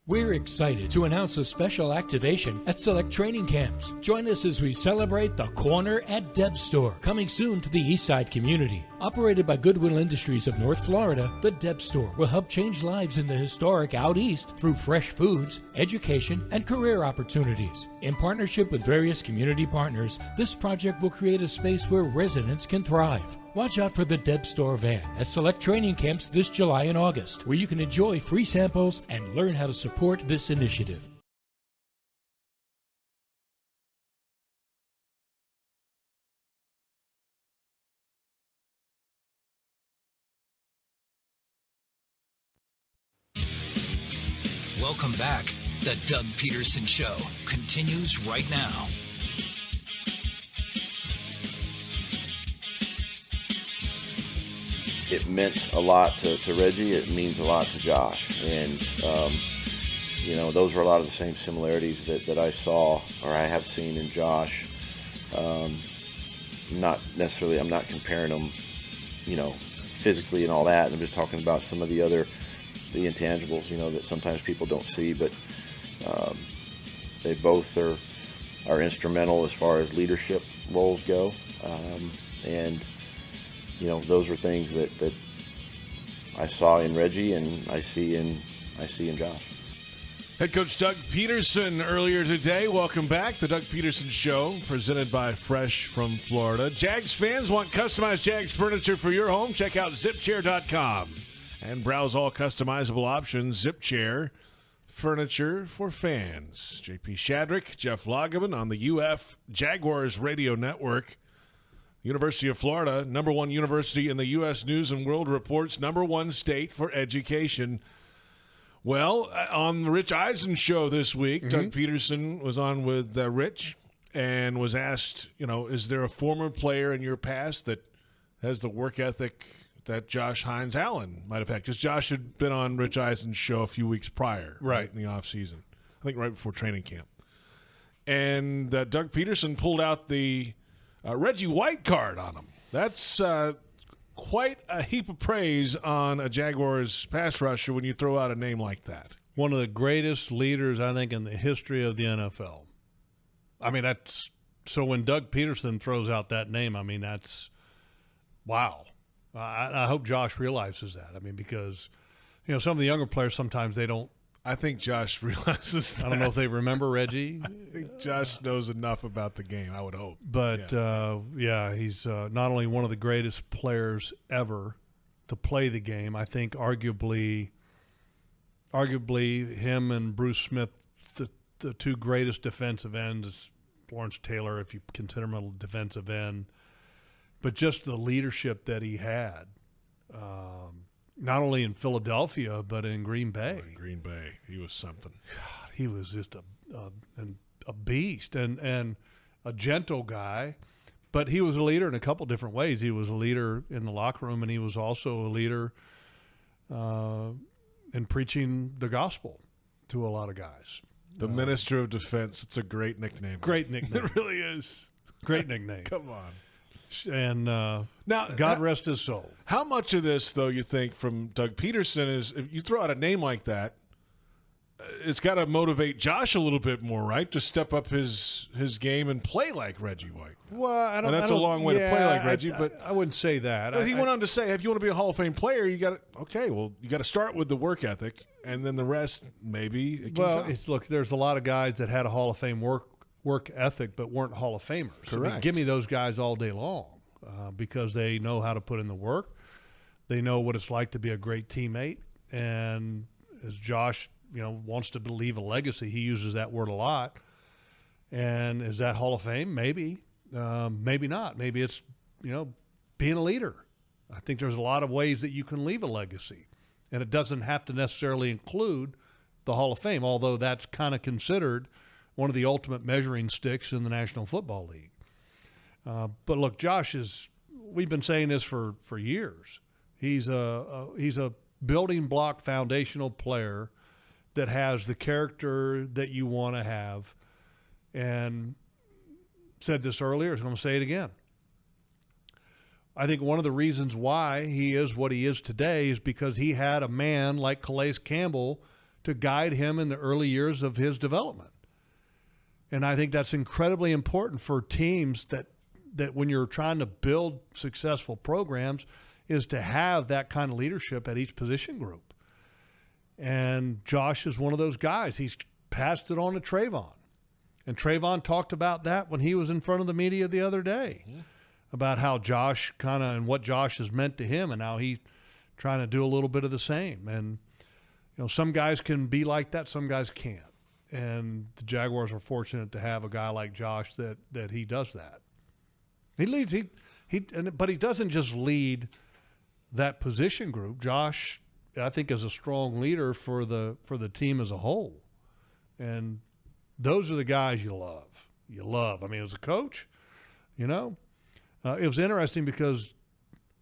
We're excited to announce a special activation at select training camps. Join us as we celebrate the Corner at Deb Store, coming soon to the Eastside community. Operated by Goodwill Industries of North Florida, the Deb Store will help change lives in the historic Out East through fresh foods, education, and career opportunities. In partnership with various community partners, this project will create a space where residents can thrive. Watch out for the Deb Store van at select training camps this July and August, where you can enjoy free samples and learn how to support this initiative. Welcome back. The Doug Pederson Show continues right now. It meant a lot to Reggie. It means a lot to Josh. And, those were a lot of the same similarities that I saw or I have seen in Josh. Not necessarily, I'm not comparing them, physically and all that. I'm just talking about some of the intangibles, that sometimes people don't see. But they both are instrumental as far as leadership roles go. And those were things that I saw in Reggie and I see in Josh. Head coach Doug Pederson earlier today. Welcome back. The Doug Pederson Show, presented by Fresh from Florida. Jags fans want customized Jags furniture for your home? Check out zipchair.com and browse all customizable options. ZipChair, furniture for fans. JP Shadrick, Jeff Lageman on the UF Jaguars Radio Network. University of Florida, #1 university in the U.S. News and World Report's #1 state for education. Well, on the Rich Eisen show this week, Doug Pederson was on with Rich and was asked, is there a former player in your past that has the work ethic that Josh Hines Allen might have had? Because Josh had been on Rich Eisen's show a few weeks prior, right in the offseason, I think right before training camp. And Doug Pederson pulled out the Reggie White card on him. That's quite a heap of praise on a Jaguars pass rusher when you throw out a name like that. One of the greatest leaders, I think, in the history of the NFL. I mean, that's so when Doug Pederson throws out that name, I mean, that's wow. I hope Josh realizes that. I mean, because, some of the younger players, sometimes they don't. I think Josh realizes that. I don't know if they remember Reggie. I think Josh knows enough about the game, I would hope. But, he's not only one of the greatest players ever to play the game. I think arguably him and Bruce Smith, the two greatest defensive ends, Lawrence Taylor, if you consider him a defensive end, but just the leadership that he had. Not only in Philadelphia, but in Green Bay. In Green Bay, he was something. God, he was just a beast and a gentle guy. But he was a leader in a couple different ways. He was a leader in the locker room, and he was also a leader in preaching the gospel to a lot of guys. The Minister of Defense. It's a great nickname. Great nickname. It really is. Great nickname. Come on. And now, God rest his soul. How much of this, though, you think from Doug Pederson is if you throw out a name like that, it's got to motivate Josh a little bit more, right? To step up his game and play like Reggie White. Well, I don't. And that's a long way to play like Reggie, but I wouldn't say that. He went on to say, if you want to be a Hall of Fame player, you got to start with the work ethic, and then the rest maybe. Look, there's a lot of guys that had a Hall of Fame work ethic, but weren't Hall of Famers. Correct. I mean, give me those guys all day long because they know how to put in the work. They know what it's like to be a great teammate. And as Josh, wants to leave a legacy, he uses that word a lot. And is that Hall of Fame? Maybe. Maybe not. Maybe it's, being a leader. I think there's a lot of ways that you can leave a legacy. And it doesn't have to necessarily include the Hall of Fame, although that's kind of considered one of the ultimate measuring sticks in the National Football League. But look, Josh we've been saying this for years. He's a building block foundational player that has the character that you want to have. And said this earlier, I'm going to say it again. I think one of the reasons why he is what he is today is because he had a man like Calais Campbell to guide him in the early years of his development. And I think that's incredibly important for teams that when you're trying to build successful programs is to have that kind of leadership at each position group. And Josh is one of those guys. He's passed it on to Trayvon. And Trayvon talked about that when he was in front of the media the other day, about how Josh and what Josh has meant to him and how he's trying to do a little bit of the same. And, some guys can be like that, some guys can't. And the Jaguars are fortunate to have a guy like Josh that he does that. He leads, but he doesn't just lead that position group. Josh, I think, is a strong leader for the team as a whole. And those are the guys you love. I mean, as a coach, it was interesting because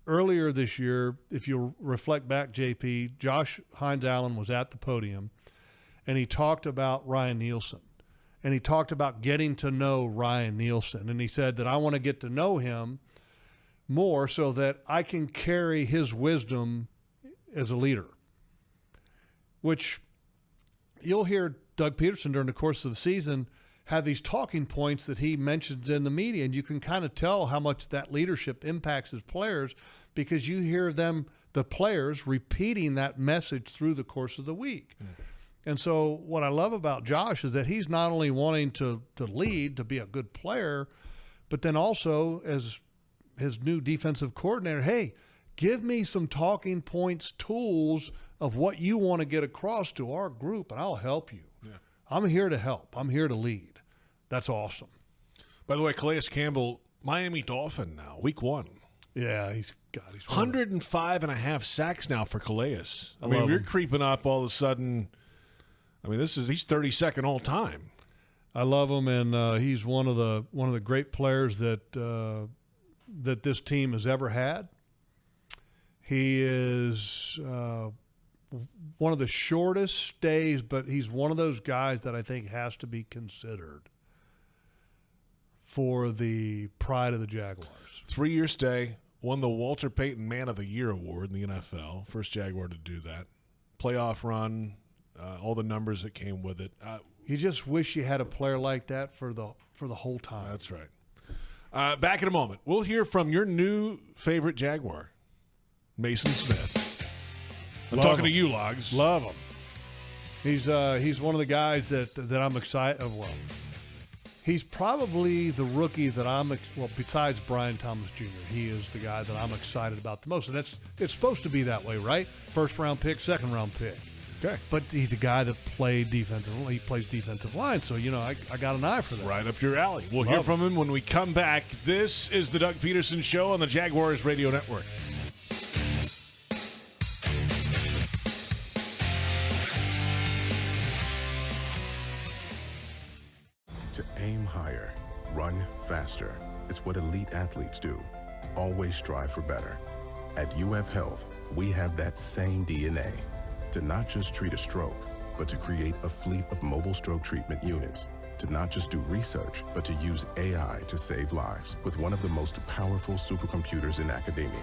earlier this year, if you reflect back, JP, Josh Hines Allen was at the podium, and he talked about Ryan Nielsen. And he talked about getting to know Ryan Nielsen. And he said that I want to get to know him more so that I can carry his wisdom as a leader, which you'll hear Doug Pederson during the course of the season have these talking points that he mentions in the media, and you can kind of tell how much that leadership impacts his players because you hear the players repeating that message through the course of the week. And so what I love about Josh is that he's not only wanting to lead, to be a good player, but then also as his new defensive coordinator, hey, give me some talking points, tools of what you want to get across to our group, and I'll help you. Yeah. I'm here to help. I'm here to lead. That's awesome. By the way, Calais Campbell, Miami Dolphin now, week 1. Yeah, he's 105.5 sacks now for Calais. I mean, you're creeping up all of a sudden. I mean, he's 32nd all time. I love him, and he's one of the great players that this team has ever had. He is one of the shortest stays, but he's one of those guys that I think has to be considered for the pride of the Jaguars. 3-year stay, won the Walter Payton Man of the Year award in the NFL. First Jaguar to do that. Playoff run, all the numbers that came with it. You just wish you had a player like that for the whole time. That's right. Back in a moment. We'll hear from your new favorite Jaguar, Mason Smith. I'm talking to you, Logs. Love him. He's one of the guys that I'm excited. Well, he's probably the rookie that besides Brian Thomas Jr., he is the guy that I'm excited about the most. And it's supposed to be that way, right? First round pick, second round pick. Okay. But he's a guy that played defensive. He plays defensive line, so I got an eye for that. Right up your alley. We'll hear from him when we come back. This is the Doug Pederson Show on the Jaguars Radio Network. To aim higher, run faster. It's what elite athletes do. Always strive for better. At UF Health, we have that same DNA. To not just treat a stroke, but to create a fleet of mobile stroke treatment units. To not just do research, but to use AI to save lives with one of the most powerful supercomputers in academia.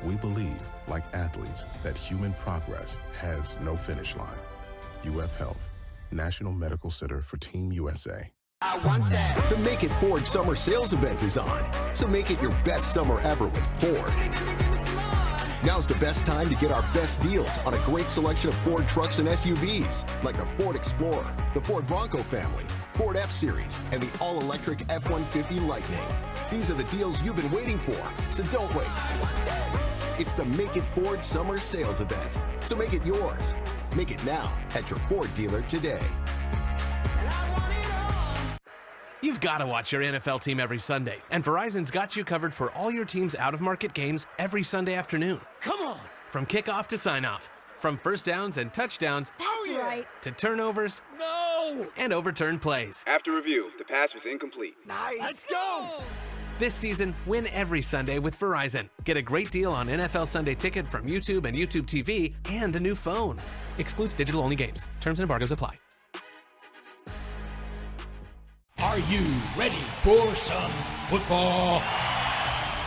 We believe, like athletes, that human progress has no finish line. UF Health, National Medical Center for Team USA. I want that. The Make It Ford Summer Sales Event is on. So make it your best summer ever with Ford. Now's the best time to get our best deals on a great selection of Ford trucks and SUVs, like the Ford Explorer, the Ford Bronco family, Ford F-Series, and the all-electric F-150 Lightning. These are the deals you've been waiting for, so don't wait. It's the Make It Ford Summer Sales Event, so make it yours. Make it now at your Ford dealer today. You've got to watch your NFL team every Sunday, and Verizon's got you covered for all your team's out-of-market games every Sunday afternoon. Come on! From kickoff to sign-off, from first downs and touchdowns to turnovers and overturned plays. After review, the pass was incomplete. Nice! Let's go! This season, win every Sunday with Verizon. Get a great deal on NFL Sunday Ticket from YouTube and YouTube TV and a new phone. Excludes digital-only games. Terms and embargoes apply. Are you ready for some football?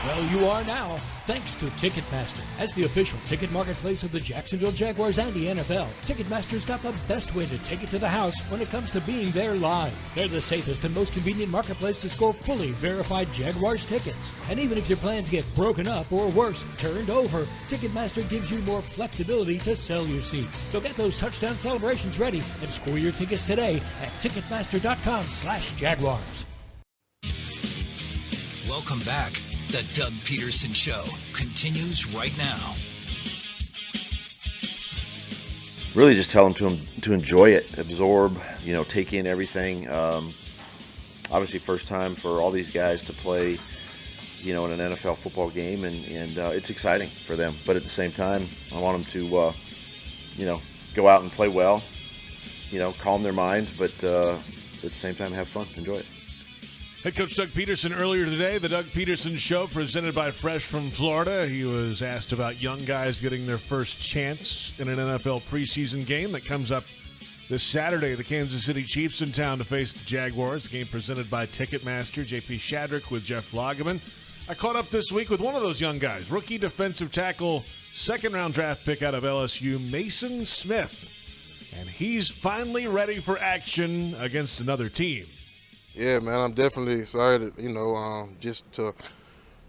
Well, you are now, thanks to Ticketmaster. As the official ticket marketplace of the Jacksonville Jaguars and the NFL, Ticketmaster's got the best way to take it to the house when it comes to being there live. They're the safest and most convenient marketplace to score fully verified Jaguars tickets. And even if your plans get broken up or worse, turned over, Ticketmaster gives you more flexibility to sell your seats. So get those touchdown celebrations ready and score your tickets today at Ticketmaster.com/Jaguars. Welcome back. The Doug Pederson Show continues right now. Really just tell them to enjoy it, absorb, take in everything. Obviously first time for all these guys to play, in an NFL football game, and it's exciting for them. But at the same time, I want them to, go out and play well, calm their minds, but at the same time have fun, enjoy it. Head coach Doug Pederson earlier today, the Doug Pederson Show presented by Fresh from Florida. He was asked about young guys getting their first chance in an NFL preseason game that comes up this Saturday. The Kansas City Chiefs in town to face the Jaguars. The game presented by Ticketmaster. JP Shadrick with Jeff Lageman. I caught up this week with one of those young guys, rookie defensive tackle, second-round draft pick out of LSU, Mason Smith. And he's finally ready for action against another team. Yeah, man, I'm definitely excited, just to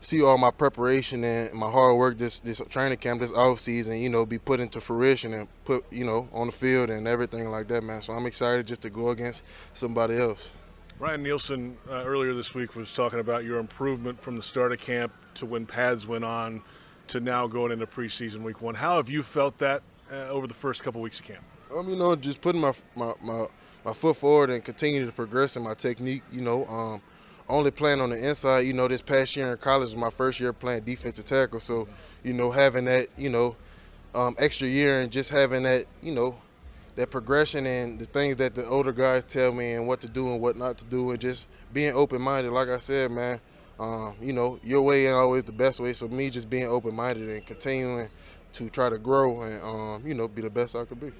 see all my preparation and my hard work this training camp, this offseason, be put into fruition and put, on the field and everything like that, man. So I'm excited just to go against somebody else. Ryan Nielsen earlier this week was talking about your improvement from the start of camp to when pads went on to now going into preseason week 1. How have you felt that over the first couple weeks of camp? Just putting my foot forward and continue to progress in my technique, only playing on the inside, this past year in college was my first year playing defensive tackle. So, having that, extra year and just having that, that progression and the things that the older guys tell me and what to do and what not to do and just being open-minded. Like I said, man, your way ain't always the best way. So me just being open-minded and continuing to try to grow and, be the best I could be.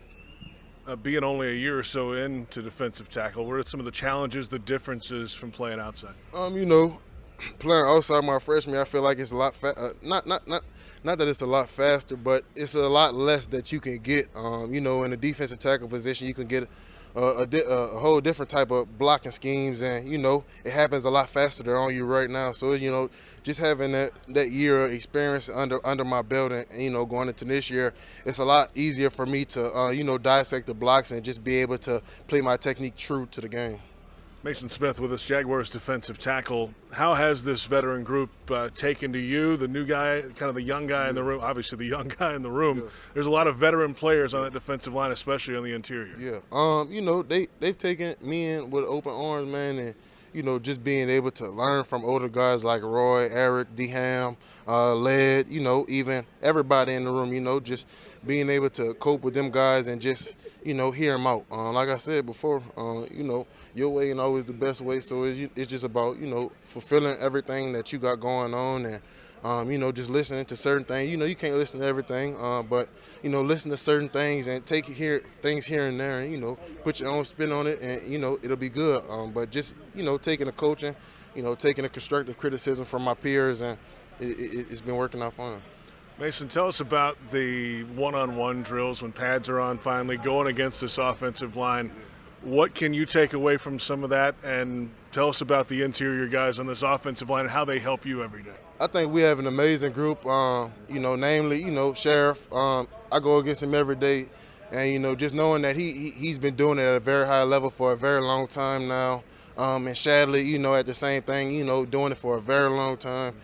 Being only a year or so into defensive tackle, what are some of the challenges, the differences from playing outside? Playing outside my freshman, I feel like it's a lot not that it's a lot faster, but it's a lot less that you can get. In a defensive tackle position, you can get a whole different type of blocking schemes, and it happens a lot faster on you right now. So just having that year of experience under my belt, and going into this year, it's a lot easier for me to dissect the blocks and just be able to play my technique true to the game. Mason Smith with us, Jaguars defensive tackle. How has this veteran group taken to you, the new guy, kind of the young guy in the room, obviously the young guy in the room. Yeah. There's a lot of veteran players on that defensive line, especially on the interior. Yeah. They've taken me in with open arms, man, and, just being able to learn from older guys like Roy, Eric, D-Ham, Led, even everybody in the room, just being able to cope with them guys and just, hear them out. Like I said before, your way ain't always the best way, so it's just about, fulfilling everything that you got going on and, just listening to certain things. You can't listen to everything, but, listen to certain things and take things here and there and, put your own spin on it and, it'll be good. But just, taking the coaching, taking the constructive criticism from my peers, and it's been working out fine. Mason, tell us about the one-on-one drills when pads are on finally, going against this offensive line. What can you take away from some of that? And tell us about the interior guys on this offensive line and how they help you every day. I think we have an amazing group, namely, Sheriff. I go against him every day. And, just knowing that he's been doing it at a very high level for a very long time now. And Shadley, at the same thing, doing it for a very long time.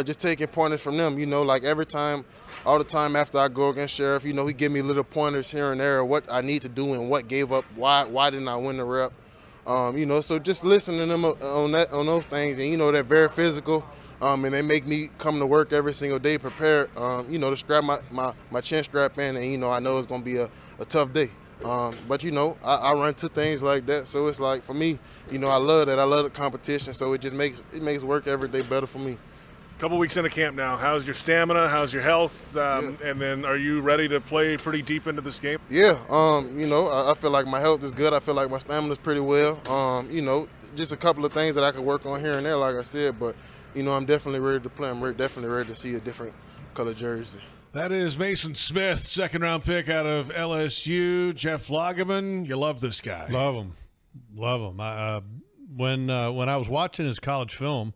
Just taking pointers from them, like every time, all the time after I go against Sheriff, he give me little pointers here and there, what I need to do and what gave up, why didn't I win the rep, so just listening to them on those things, and they're very physical, and they make me come to work every single day prepared, to strap my chin strap in, and I know it's gonna be a tough day. But I run to things like that, so it's like for me, I love that. I love the competition, so it just makes work every day better for me. Couple weeks into camp now. How's your stamina? How's your health? And then are you ready to play pretty deep into this game? Yeah. I feel like my health is good. I feel like my stamina's pretty well. Just a couple of things that I could work on here and there, like I said. But, I'm definitely ready to play. I'm definitely ready to see a different color jersey. That is Mason Smith, second-round pick out of LSU. Jeff Lageman, you love this guy. Love him. When I was watching his college film,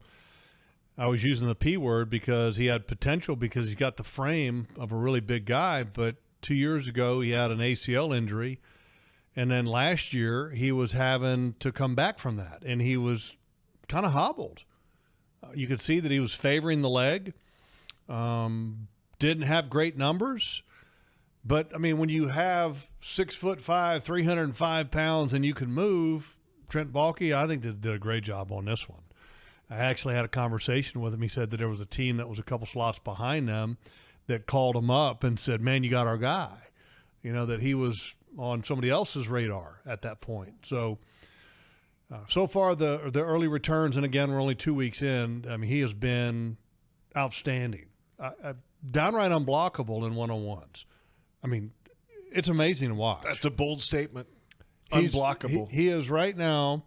I was using the P word because he had potential because he's got the frame of a really big guy. But 2 years ago, he had an ACL injury. And then last year, he was having to come back from that. And he was kind of hobbled. You could see that he was favoring the leg. Didn't have great numbers. But, I mean, when you have 6'5", 305 pounds, and you can move, Trent Baalke, I think, did a great job on this one. I actually had a conversation with him. He said that there was a team that was a couple slots behind them that called him up and said, man, you got our guy. That he was on somebody else's radar at that point. So far the early returns, and again, we're only 2 weeks in, I mean, he has been outstanding. Downright unblockable in one-on-ones. I mean, it's amazing to watch. That's a bold statement. Unblockable. He is right now,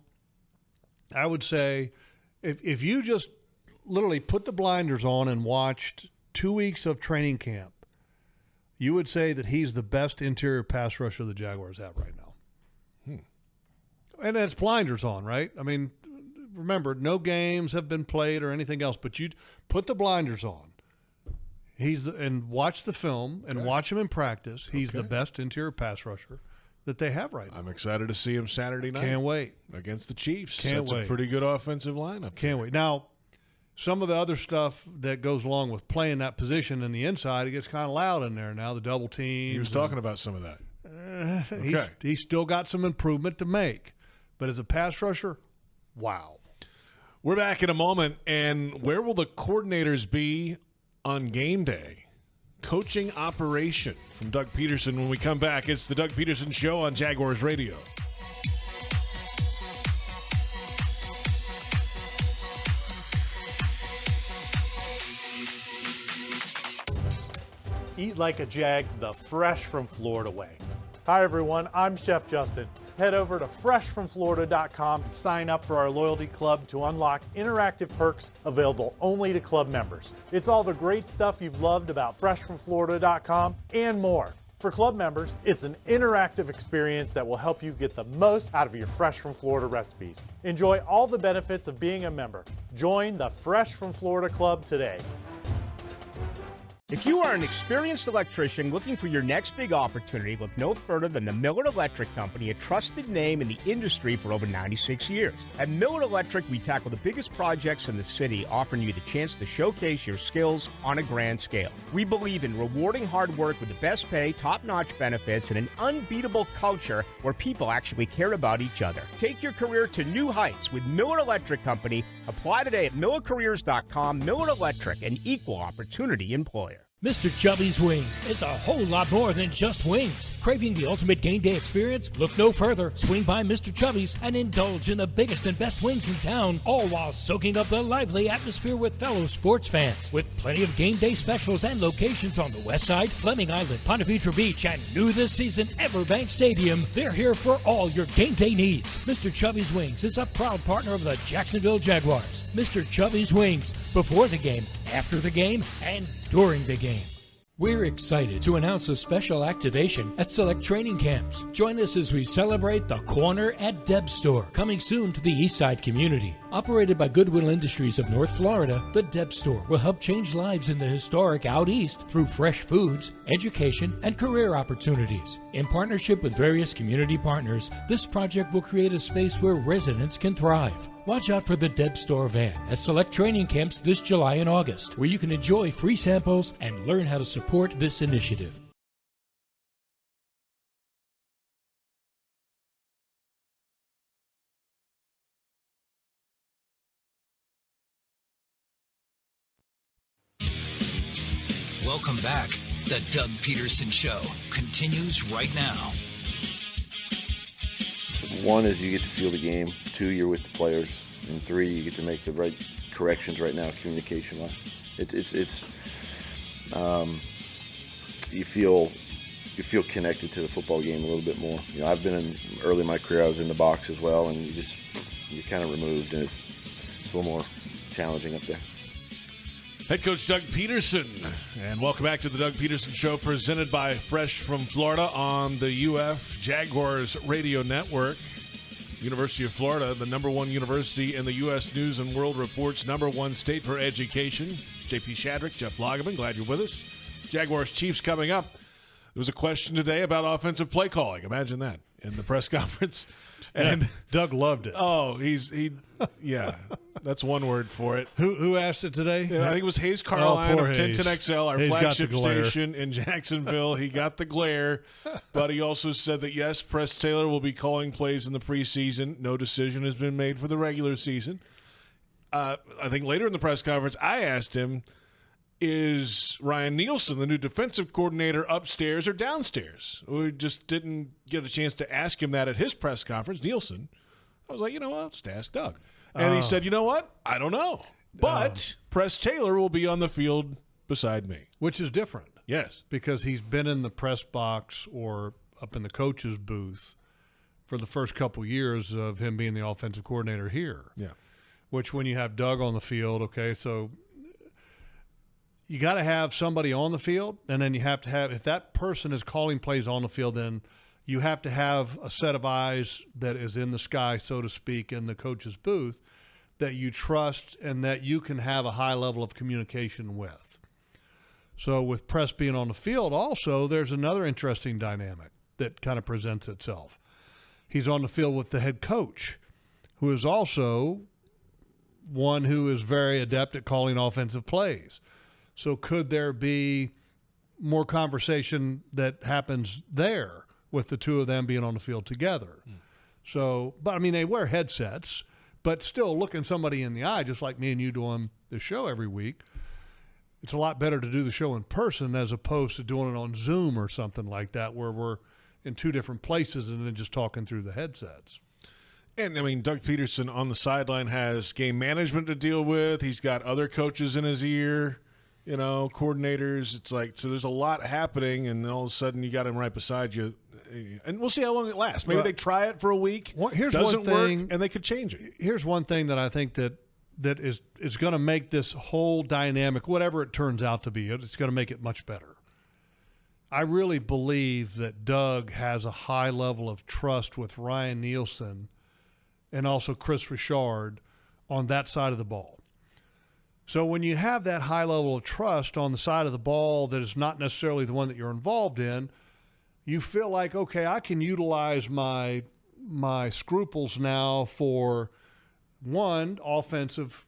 I would say, if you just literally put the blinders on and watched 2 weeks of training camp, you would say that he's the best interior pass rusher the Jaguars have right now. And it's blinders on, right? I mean, remember, no games have been played or anything else, but you put the blinders on. And watch the film and watch him in practice. He's the best interior pass rusher that they have right now. I'm excited to see him Saturday night. Can't wait. Against the Chiefs. That's a pretty good offensive lineup. Can't wait. Now, some of the other stuff that goes along with playing that position in the inside, it gets kind of loud in there now, the double teams. He was talking about some of that. He's still got some improvement to make. But as a pass rusher, wow. We're back in a moment, and where will the coordinators be on game day? Coaching operation from Doug Pederson. When we come back, it's the Doug Pederson Show on Jaguars Radio. Eat like a Jag the fresh from Florida way. Hi everyone, I'm Chef Justin. Head over to freshfromflorida.com and sign up for our loyalty club to unlock interactive perks available only to club members. It's all the great stuff you've loved about freshfromflorida.com and more. For club members, it's an interactive experience that will help you get the most out of your Fresh from Florida recipes. Enjoy all the benefits of being a member. Join the Fresh from Florida Club today. If you are an experienced electrician looking for your next big opportunity, look no further than the Miller Electric Company, a trusted name in the industry for over 96 years. At Miller Electric, we tackle the biggest projects in the city, offering you the chance to showcase your skills on a grand scale. We believe in rewarding hard work with the best pay, top-notch benefits, and an unbeatable culture where people actually care about each other. Take your career to new heights with Miller Electric Company. Apply today at millercareers.com. Miller Electric, an equal opportunity employer. Mr. Chubby's Wings is a whole lot more than just wings. Craving the ultimate game day experience? Look no further. Swing by Mr. Chubby's and indulge in the biggest and best wings in town, all while soaking up the lively atmosphere with fellow sports fans. With plenty of game day specials and locations on the West Side, Fleming Island, Ponte Vedra Beach, and new this season, Everbank Stadium, they're here for all your game day needs. Mr. Chubby's Wings is a proud partner of the Jacksonville Jaguars. Mr. Chubby's Wings, before the game, after the game, and during the game. We're excited to announce a special activation at select training camps. Join us as we celebrate the Corner at Deb Store, coming soon to the Eastside community. Operated by Goodwill Industries of North Florida, the Deb Store will help change lives in the historic Out East through fresh foods, education, and career opportunities. In partnership with various community partners, this project will create a space where residents can thrive. Watch out for the Deb Store van at select training camps this July and August, where you can enjoy free samples and learn how to support this initiative. Welcome back. The Doug Pederson Show continues right now. One is you get to feel the game. Two, you're with the players. And three, you get to make the right corrections right now, communication-wise. You feel connected to the football game a little bit more. You know, I've been early in my career, I was in the box as well, and you're kind of removed, and it's a little more challenging up there. Head coach Doug Pederson, and welcome back to the Doug Pederson Show, presented by Fresh from Florida on the UF Jaguars Radio Network. University of Florida, the #1 university in the U.S. News and World Report's #1 state for education. JP Shadrick, Jeff Lageman, glad you're with us. Jaguars Chiefs coming up. There was a question today about offensive play calling. Imagine that in the press conference. And Doug loved it. Oh, yeah, that's one word for it. Who asked it today? Yeah, I think it was Hayes Carline of 1010XL, our Hayes flagship station in Jacksonville. He got the glare, but he also said that, yes, Press Taylor will be calling plays in the preseason. No decision has been made for the regular season. I think later in the press conference, I asked him, is Ryan Nielsen, the new defensive coordinator, upstairs or downstairs? We just didn't get a chance to ask him that at his press conference, Nielsen. I was like, you know what, just ask Doug. And he said, you know what, I don't know. But Press Taylor will be on the field beside me. Which is different. Yes. Because he's been in the press box or up in the coach's booth for the first couple years of him being the offensive coordinator here. Yeah. Which when you have Doug on the field, okay, so you got to have somebody on the field, and then you have to have, if that person is calling plays on the field, then you have to have a set of eyes that is in the sky, so to speak, in the coach's booth that you trust and that you can have a high level of communication with. So with Press being on the field also, there's another interesting dynamic that kind of presents itself. He's on the field with the head coach, who is also one who is very adept at calling offensive plays. So could there be more conversation that happens there with the two of them being on the field together? So, but I mean, they wear headsets, but still looking somebody in the eye, just like me and you doing the show every week, it's a lot better to do the show in person as opposed to doing it on Zoom or something like that where we're in two different places and then just talking through the headsets. And, I mean, Doug Pederson on the sideline has game management to deal with. He's got other coaches in his ear, you know, coordinators. It's like, so there's a lot happening, and then all of a sudden you got him right beside you. And we'll see how long it lasts. Maybe they try it for a week. Here's doesn't one thing, work, and they could change it. Here's one thing that I think that is going to make this whole dynamic, whatever it turns out to be, it's going to make it much better. I really believe that Doug has a high level of trust with Ryan Nielsen and also Chris Richard on that side of the ball. So when you have that high level of trust on the side of the ball that is not necessarily the one that you're involved in, you feel like, okay, I can utilize my scruples now for, one, offensive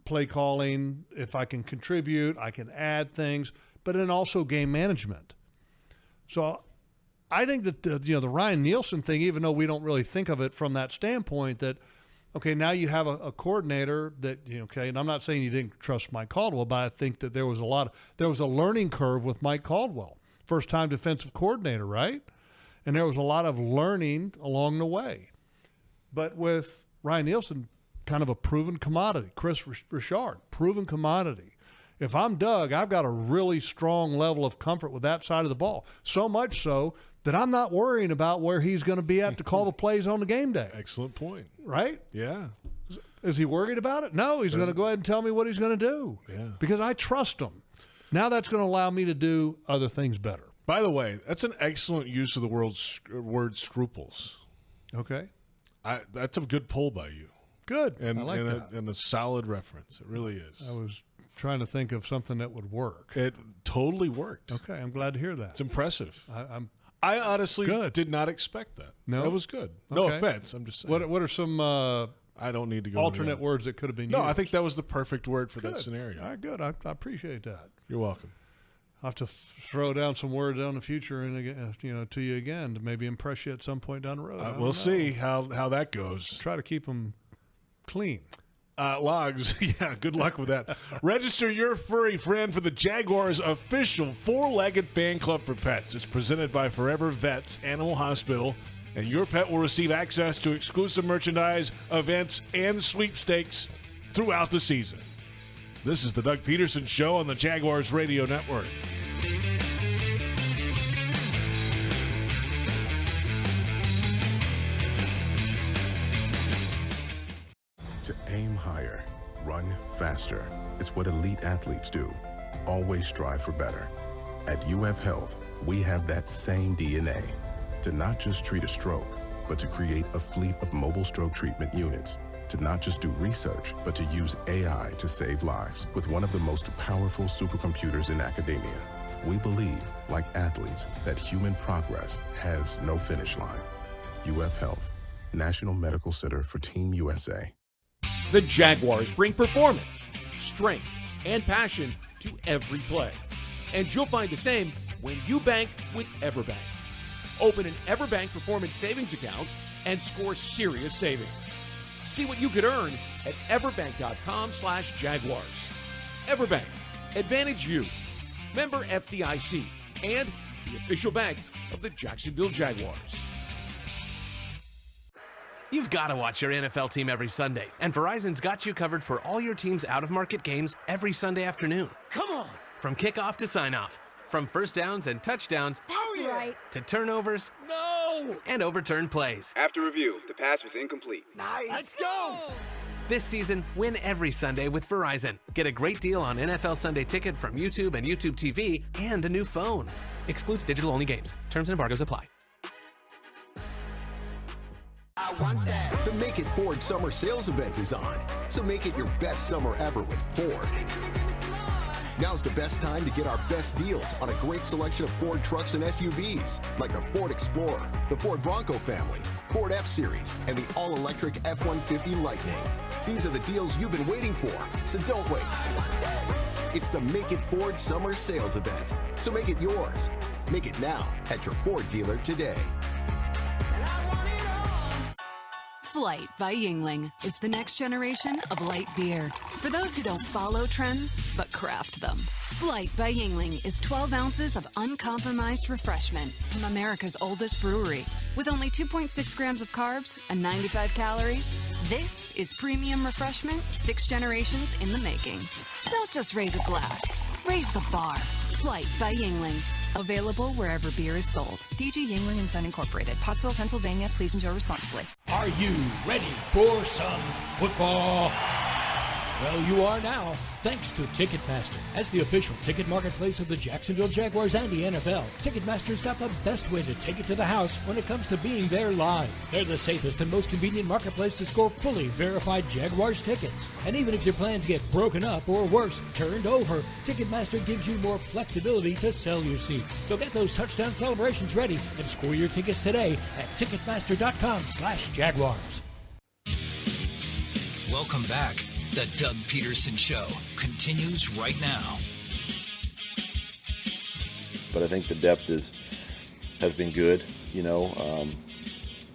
play calling. If I can contribute, I can add things, but then also game management. So I think that the Ryan Nielsen thing, even though we don't really think of it from that standpoint, that okay, now you have a coordinator that okay, and I'm not saying you didn't trust Mike Caldwell, but I think that there was a learning curve with Mike Caldwell, first time defensive coordinator, right? And there was a lot of learning along the way. But with Ryan Nielsen, kind of a proven commodity. Chris Richard, proven commodity. If I'm Doug, I've got a really strong level of comfort with that side of the ball. So much so that I'm not worrying about where he's going to be at to call the plays on the game day. Excellent point. Right? Yeah. Is he worried about it? No, he's going to go ahead and tell me what he's going to do. Yeah. Because I trust him. Now that's going to allow me to do other things better. By the way, that's an excellent use of the word scruples. Okay. That's a good pull by you. Good. And, I like that. And a solid reference. It really is. I was trying to think of something that would work. It totally worked. Okay, I'm glad to hear that. It's impressive. I honestly did not expect that. No? That was good. Okay. No offense. I'm just saying. What are some I don't need to go alternate words that could have been used? No, I think that was the perfect word for that scenario. All right, good. I appreciate that. You're welcome. I'll have to throw down some words in the future and to you again to maybe impress you at some point down the road. We'll see how that goes. Try to keep them clean. Logs, yeah, good luck with that. Register your furry friend for the Jaguars' official four-legged fan club for pets. It's presented by Forever Vets Animal Hospital, and your pet will receive access to exclusive merchandise, events, and sweepstakes throughout the season. This is the Doug Pederson Show on the Jaguars Radio Network. To aim higher, run faster. It's what elite athletes do. Always strive for better. At UF Health, we have that same DNA. To not just treat a stroke, but to create a fleet of mobile stroke treatment units. To not just do research, but to use AI to save lives with one of the most powerful supercomputers in academia. We believe, like athletes, that human progress has no finish line. UF Health, National Medical Center for Team USA. The Jaguars bring performance, strength, and passion to every play. And you'll find the same when you bank with EverBank. Open an EverBank Performance Savings account and score serious savings. See what you could earn at everbank.com/Jaguars. EverBank, advantage you. Member FDIC and the official bank of the Jacksonville Jaguars. You've got to watch your NFL team every Sunday, and Verizon's got you covered for all your team's out-of-market games every Sunday afternoon. Come on! From kickoff to sign-off, from first downs and touchdowns to turnovers and overturned plays. After review, the pass was incomplete. Nice! Let's go! This season, win every Sunday with Verizon. Get a great deal on NFL Sunday Ticket from YouTube and YouTube TV and a new phone. Excludes digital-only games. Terms and embargoes apply. The Make It Ford Summer Sales Event is on, so make it your best summer ever with Ford. Now's the best time to get our best deals on a great selection of Ford trucks and SUVs, like the Ford Explorer, the Ford Bronco family, Ford F-Series, and the all-electric F-150 Lightning. These are the deals you've been waiting for, so don't wait. It's the Make It Ford Summer Sales Event, so make it yours. Make it now at your Ford dealer today. Flight by Yingling. It's the next generation of light beer. For those who don't follow trends, but craft them. Flight by Yingling is 12 ounces of uncompromised refreshment from America's oldest brewery. With only 2.6 grams of carbs and 95 calories, this is premium refreshment 6 generations in the making. Don't just raise a glass, raise the bar. Flight by Yingling. Available wherever beer is sold. DG Yingling & Son Incorporated, Pottsville, Pennsylvania. Please enjoy responsibly. Are you ready for some football? Well, you are now, thanks to Ticketmaster. As the official ticket marketplace of the Jacksonville Jaguars and the NFL, Ticketmaster's got the best way to take it to the house when it comes to being there live. They're the safest and most convenient marketplace to score fully verified Jaguars tickets. And even if your plans get broken up or worse, turned over, Ticketmaster gives you more flexibility to sell your seats. So get those touchdown celebrations ready and score your tickets today at Ticketmaster.com/Jaguars. Welcome back. The Doug Pederson Show continues right now. But I think the depth has been good,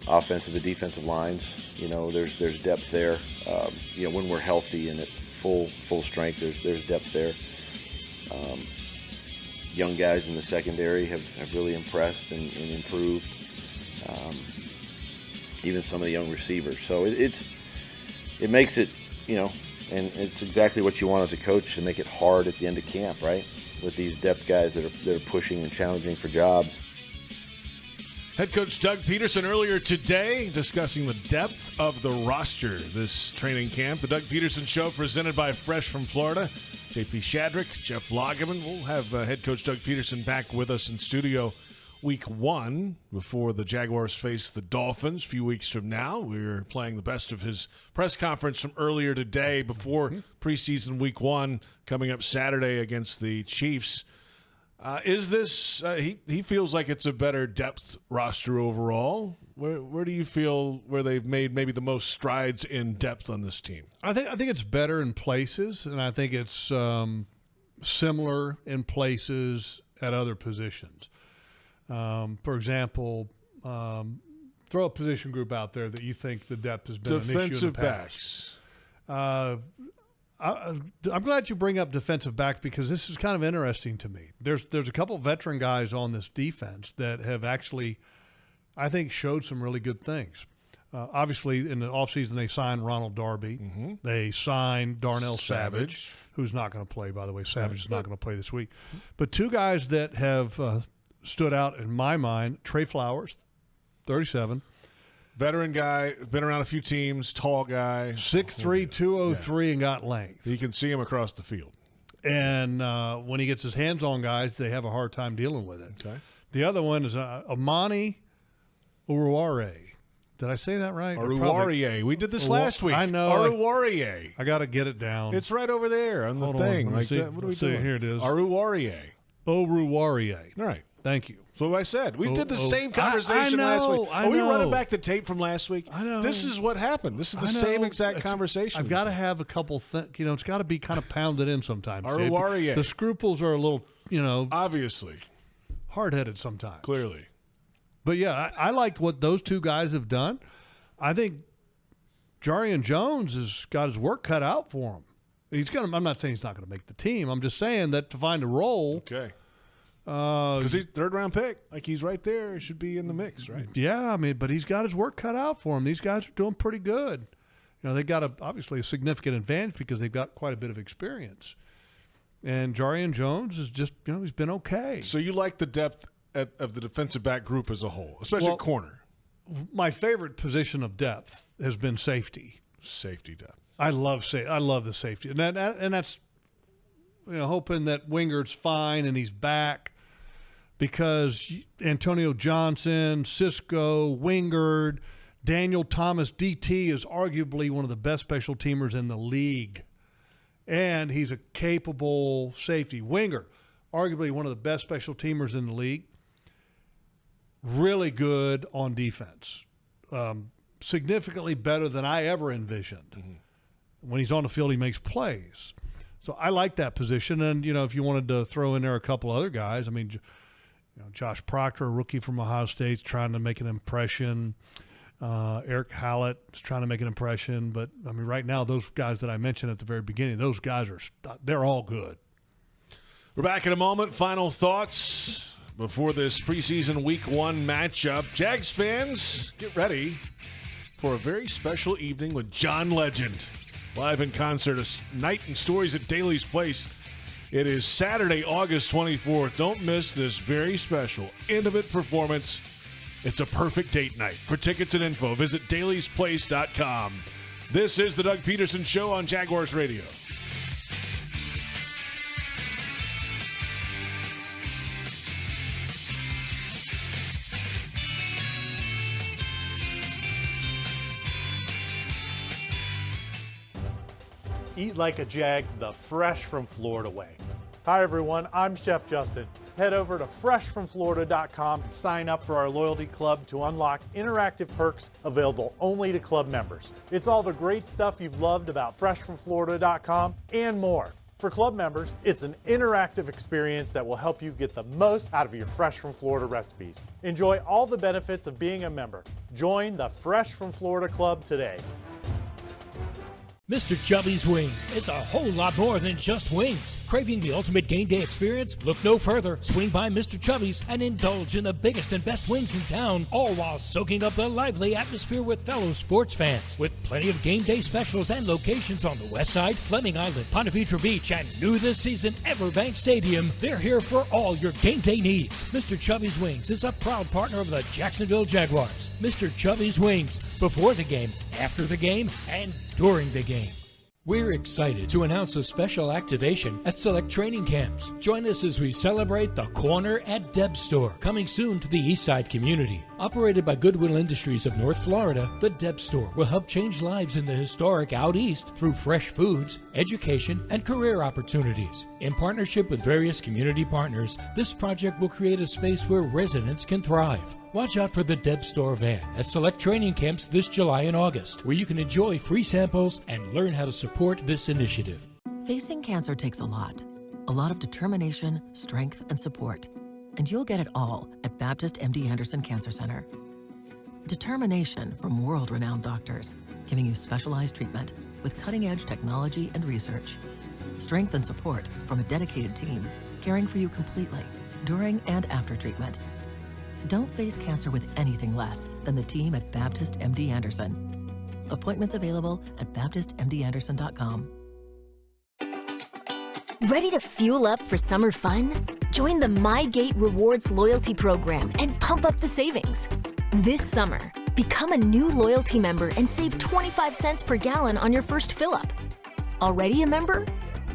offensive and defensive lines. There's depth there. When we're healthy and at full strength, there's depth there. Young guys in the secondary have really impressed and improved. Even some of the young receivers. So it makes it, and it's exactly what you want as a coach, to make it hard at the end of camp, right? With these depth guys that are pushing and challenging for jobs. Head coach Doug Pederson earlier today discussing the depth of the roster this training camp. The Doug Pederson Show presented by Fresh from Florida. JP Shadrick, Jeff Lageman. We'll have head coach Doug Pederson back with us in studio Week 1 before the Jaguars face the Dolphins a few weeks from now. We're playing the best of his press conference from earlier today before preseason Week 1 coming up Saturday against the Chiefs. Is this he feels like it's a better depth roster overall? Where do you feel where they've made maybe the most strides in depth on this team? I think it's better in places, and I think it's similar in places at other positions. For example, throw a position group out there that you think the depth has been an issue in the past. Defensive backs. I'm glad you bring up defensive backs because this is kind of interesting to me. There's a couple of veteran guys on this defense that have actually, I think, showed some really good things. Obviously, in the offseason, they signed Ronald Darby. Mm-hmm. They signed Darnell Savage, who's not going to play, by the way. Savage is not going to play this week. But two guys that have stood out in my mind, Trey Flowers, 37. Veteran guy, been around a few teams, tall guy. 6'3", 203, and got length. You can see him across the field. And when he gets his hands on guys, they have a hard time dealing with it. Okay. The other one is Amani Oruwariye. Did I say that right? Oruwariye. We did this last week. I know. Oruwariye. I got to get it down. It's right over there on the thing. What are we doing? Here it is. Oruwariye. Oruwariye. All right. Thank you. That's what I said. We did the same conversation last week. Are we running back the tape from last week? I know. This is what happened. This is the same exact conversation. I've got to have a couple it's got to be kind of pounded in sometimes. Oruwariye. The scruples are a little, obviously hard-headed sometimes. Clearly. But yeah, I liked what those two guys have done. I think Jarian Jones has got his work cut out for him. I'm not saying he's not going to make the team. I'm just saying that to find a role. Okay. Because he's third-round pick. Like, he's right there. He should be in the mix, right? Yeah, but he's got his work cut out for him. These guys are doing pretty good. They got obviously a significant advantage because they've got quite a bit of experience. And Jarian Jones is just, he's been okay. So you like the depth of the defensive back group as a whole, especially at corner? My favorite position of depth has been safety. Safety depth. I love the safety, and that's hoping that Wingard's fine and he's back, because Antonio Johnson, Cisco, Wingard, Daniel Thomas, DT, is arguably one of the best special teamers in the league. And he's a capable safety. Winger, arguably one of the best special teamers in the league. Really good on defense. Significantly better than I ever envisioned. Mm-hmm. When he's on the field, he makes plays. So I like that position. And, if you wanted to throw in there a couple other guys, I mean, Josh Proctor, a rookie from Ohio State, is trying to make an impression. Eric Hallett is trying to make an impression. But, I mean, right now, those guys that I mentioned at the very beginning, those guys they're all good. We're back in a moment. Final thoughts before this preseason week 1 matchup. Jags fans, get ready for a very special evening with John Legend. Live in concert, a night and stories at Daly's Place. It is Saturday, August 24th. Don't miss this very special, intimate performance. It's a perfect date night. For tickets and info, visit dailysplace.com. This is the Doug Pederson Show on Jaguars Radio. Eat like a Jag, the fresh from Florida way. Hi everyone, I'm Chef Justin. Head over to freshfromflorida.com and sign up for our loyalty club to unlock interactive perks available only to club members. It's all the great stuff you've loved about freshfromflorida.com and more. For club members, it's an interactive experience that will help you get the most out of your Fresh from Florida recipes. Enjoy all the benefits of being a member. Join the Fresh from Florida Club today. Mr. Chubby's Wings is a whole lot more than just wings. Craving the ultimate game day experience? Look no further. Swing by Mr. Chubby's and indulge in the biggest and best wings in town, all while soaking up the lively atmosphere with fellow sports fans. With plenty of game day specials and locations on the West Side, Fleming Island, Ponte Vedra Beach, and new this season, Everbank Stadium, they're here for all your game day needs. Mr. Chubby's Wings is a proud partner of the Jacksonville Jaguars. Mr. Chubby's Wings, before the game, after the game, and during the game. We're excited to announce a special activation at select training camps. Join us as we celebrate the Corner at Deb Store, coming soon to the Eastside community. Operated by Goodwill Industries of North Florida, the Deb Store will help change lives in the historic Out East through fresh foods, education, and career opportunities. In partnership with various community partners, this project will create a space where residents can thrive. Watch out for the Deb Store van at select training camps this July and August, where you can enjoy free samples and learn how to support this initiative. Facing cancer takes a lot of determination, strength, and support. And you'll get it all at Baptist MD Anderson Cancer Center. Determination from world-renowned doctors, giving you specialized treatment with cutting-edge technology and research. Strength and support from a dedicated team, caring for you completely, during and after treatment. Don't face cancer with anything less than the team at Baptist MD Anderson. Appointments available at baptistmdanderson.com. Ready to fuel up for summer fun? Join the MyGate Rewards loyalty program and pump up the savings. This summer, become a new loyalty member and save 25 cents per gallon on your first fill-up. Already a member?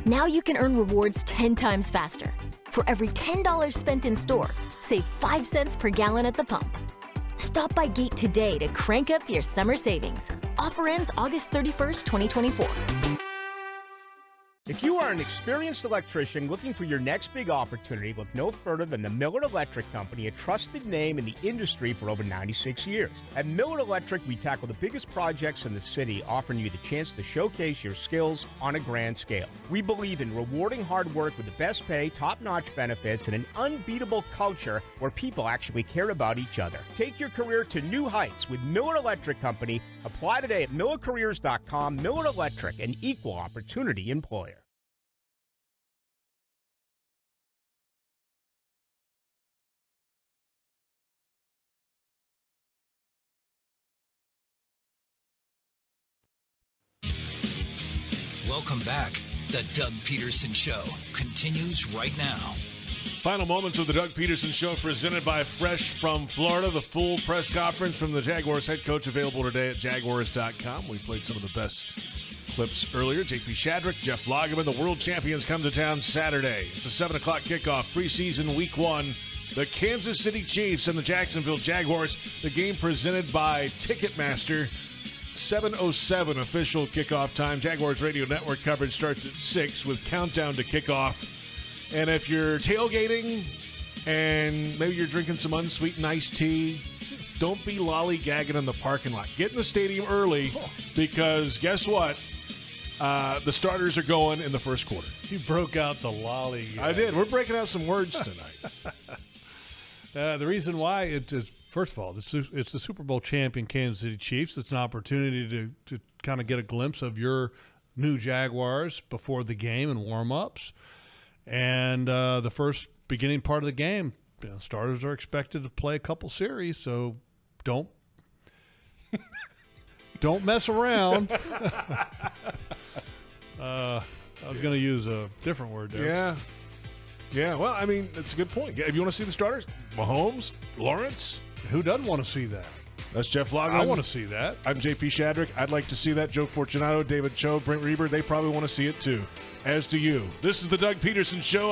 Now you can earn rewards 10 times faster. For every $10 spent in store, save 5 cents per gallon at the pump. Stop by Gate today to crank up your summer savings. Offer ends August 31st, 2024. If you are an experienced electrician looking for your next big opportunity, look no further than the Miller Electric Company, a trusted name in the industry for over 96 years. At Miller Electric, we tackle the biggest projects in the city, offering you the chance to showcase your skills on a grand scale. We believe in rewarding hard work with the best pay, top-notch benefits, and an unbeatable culture where people actually care about each other. Take your career to new heights with Miller Electric Company. Apply today at millercareers.com. Miller Electric, an equal opportunity employer. Welcome back. The Doug Pederson Show continues right now. Final moments of the Doug Pederson Show presented by Fresh from Florida. The full press conference from the Jaguars head coach available today at Jaguars.com. We played some of the best clips earlier. JP Shadrick, Jeff Lageman, the world champions come to town Saturday. It's a 7 o'clock kickoff, preseason week 1 the Kansas City Chiefs and the Jacksonville Jaguars. The game presented by Ticketmaster. 7:07 official kickoff time. Jaguars Radio Network coverage starts at 6 with countdown to kickoff. And if you're tailgating and maybe you're drinking some unsweetened iced tea, don't be lollygagging in the parking lot. Get in the stadium early because guess what? The starters are going in the first quarter. You broke out the lollygag. I did. We're breaking out some words tonight. The reason why it's first of all, it's the Super Bowl champion Kansas City Chiefs. It's an opportunity to kind of get a glimpse of your new Jaguars before the game and warm-ups. And the first beginning part of the game, starters are expected to play a couple series, so don't mess around. I was going to use a different word there. Yeah, well, I mean, that's a good point. If you want to see the starters, Mahomes, Lawrence. Who doesn't want to see that? That's Jeff Lageman. I want to see that. I'm JP Shadrick. I'd like to see that. Joe Fortunato, David Cho, Brent Reber, they probably want to see it too, as do you. This is the Doug Pederson Show.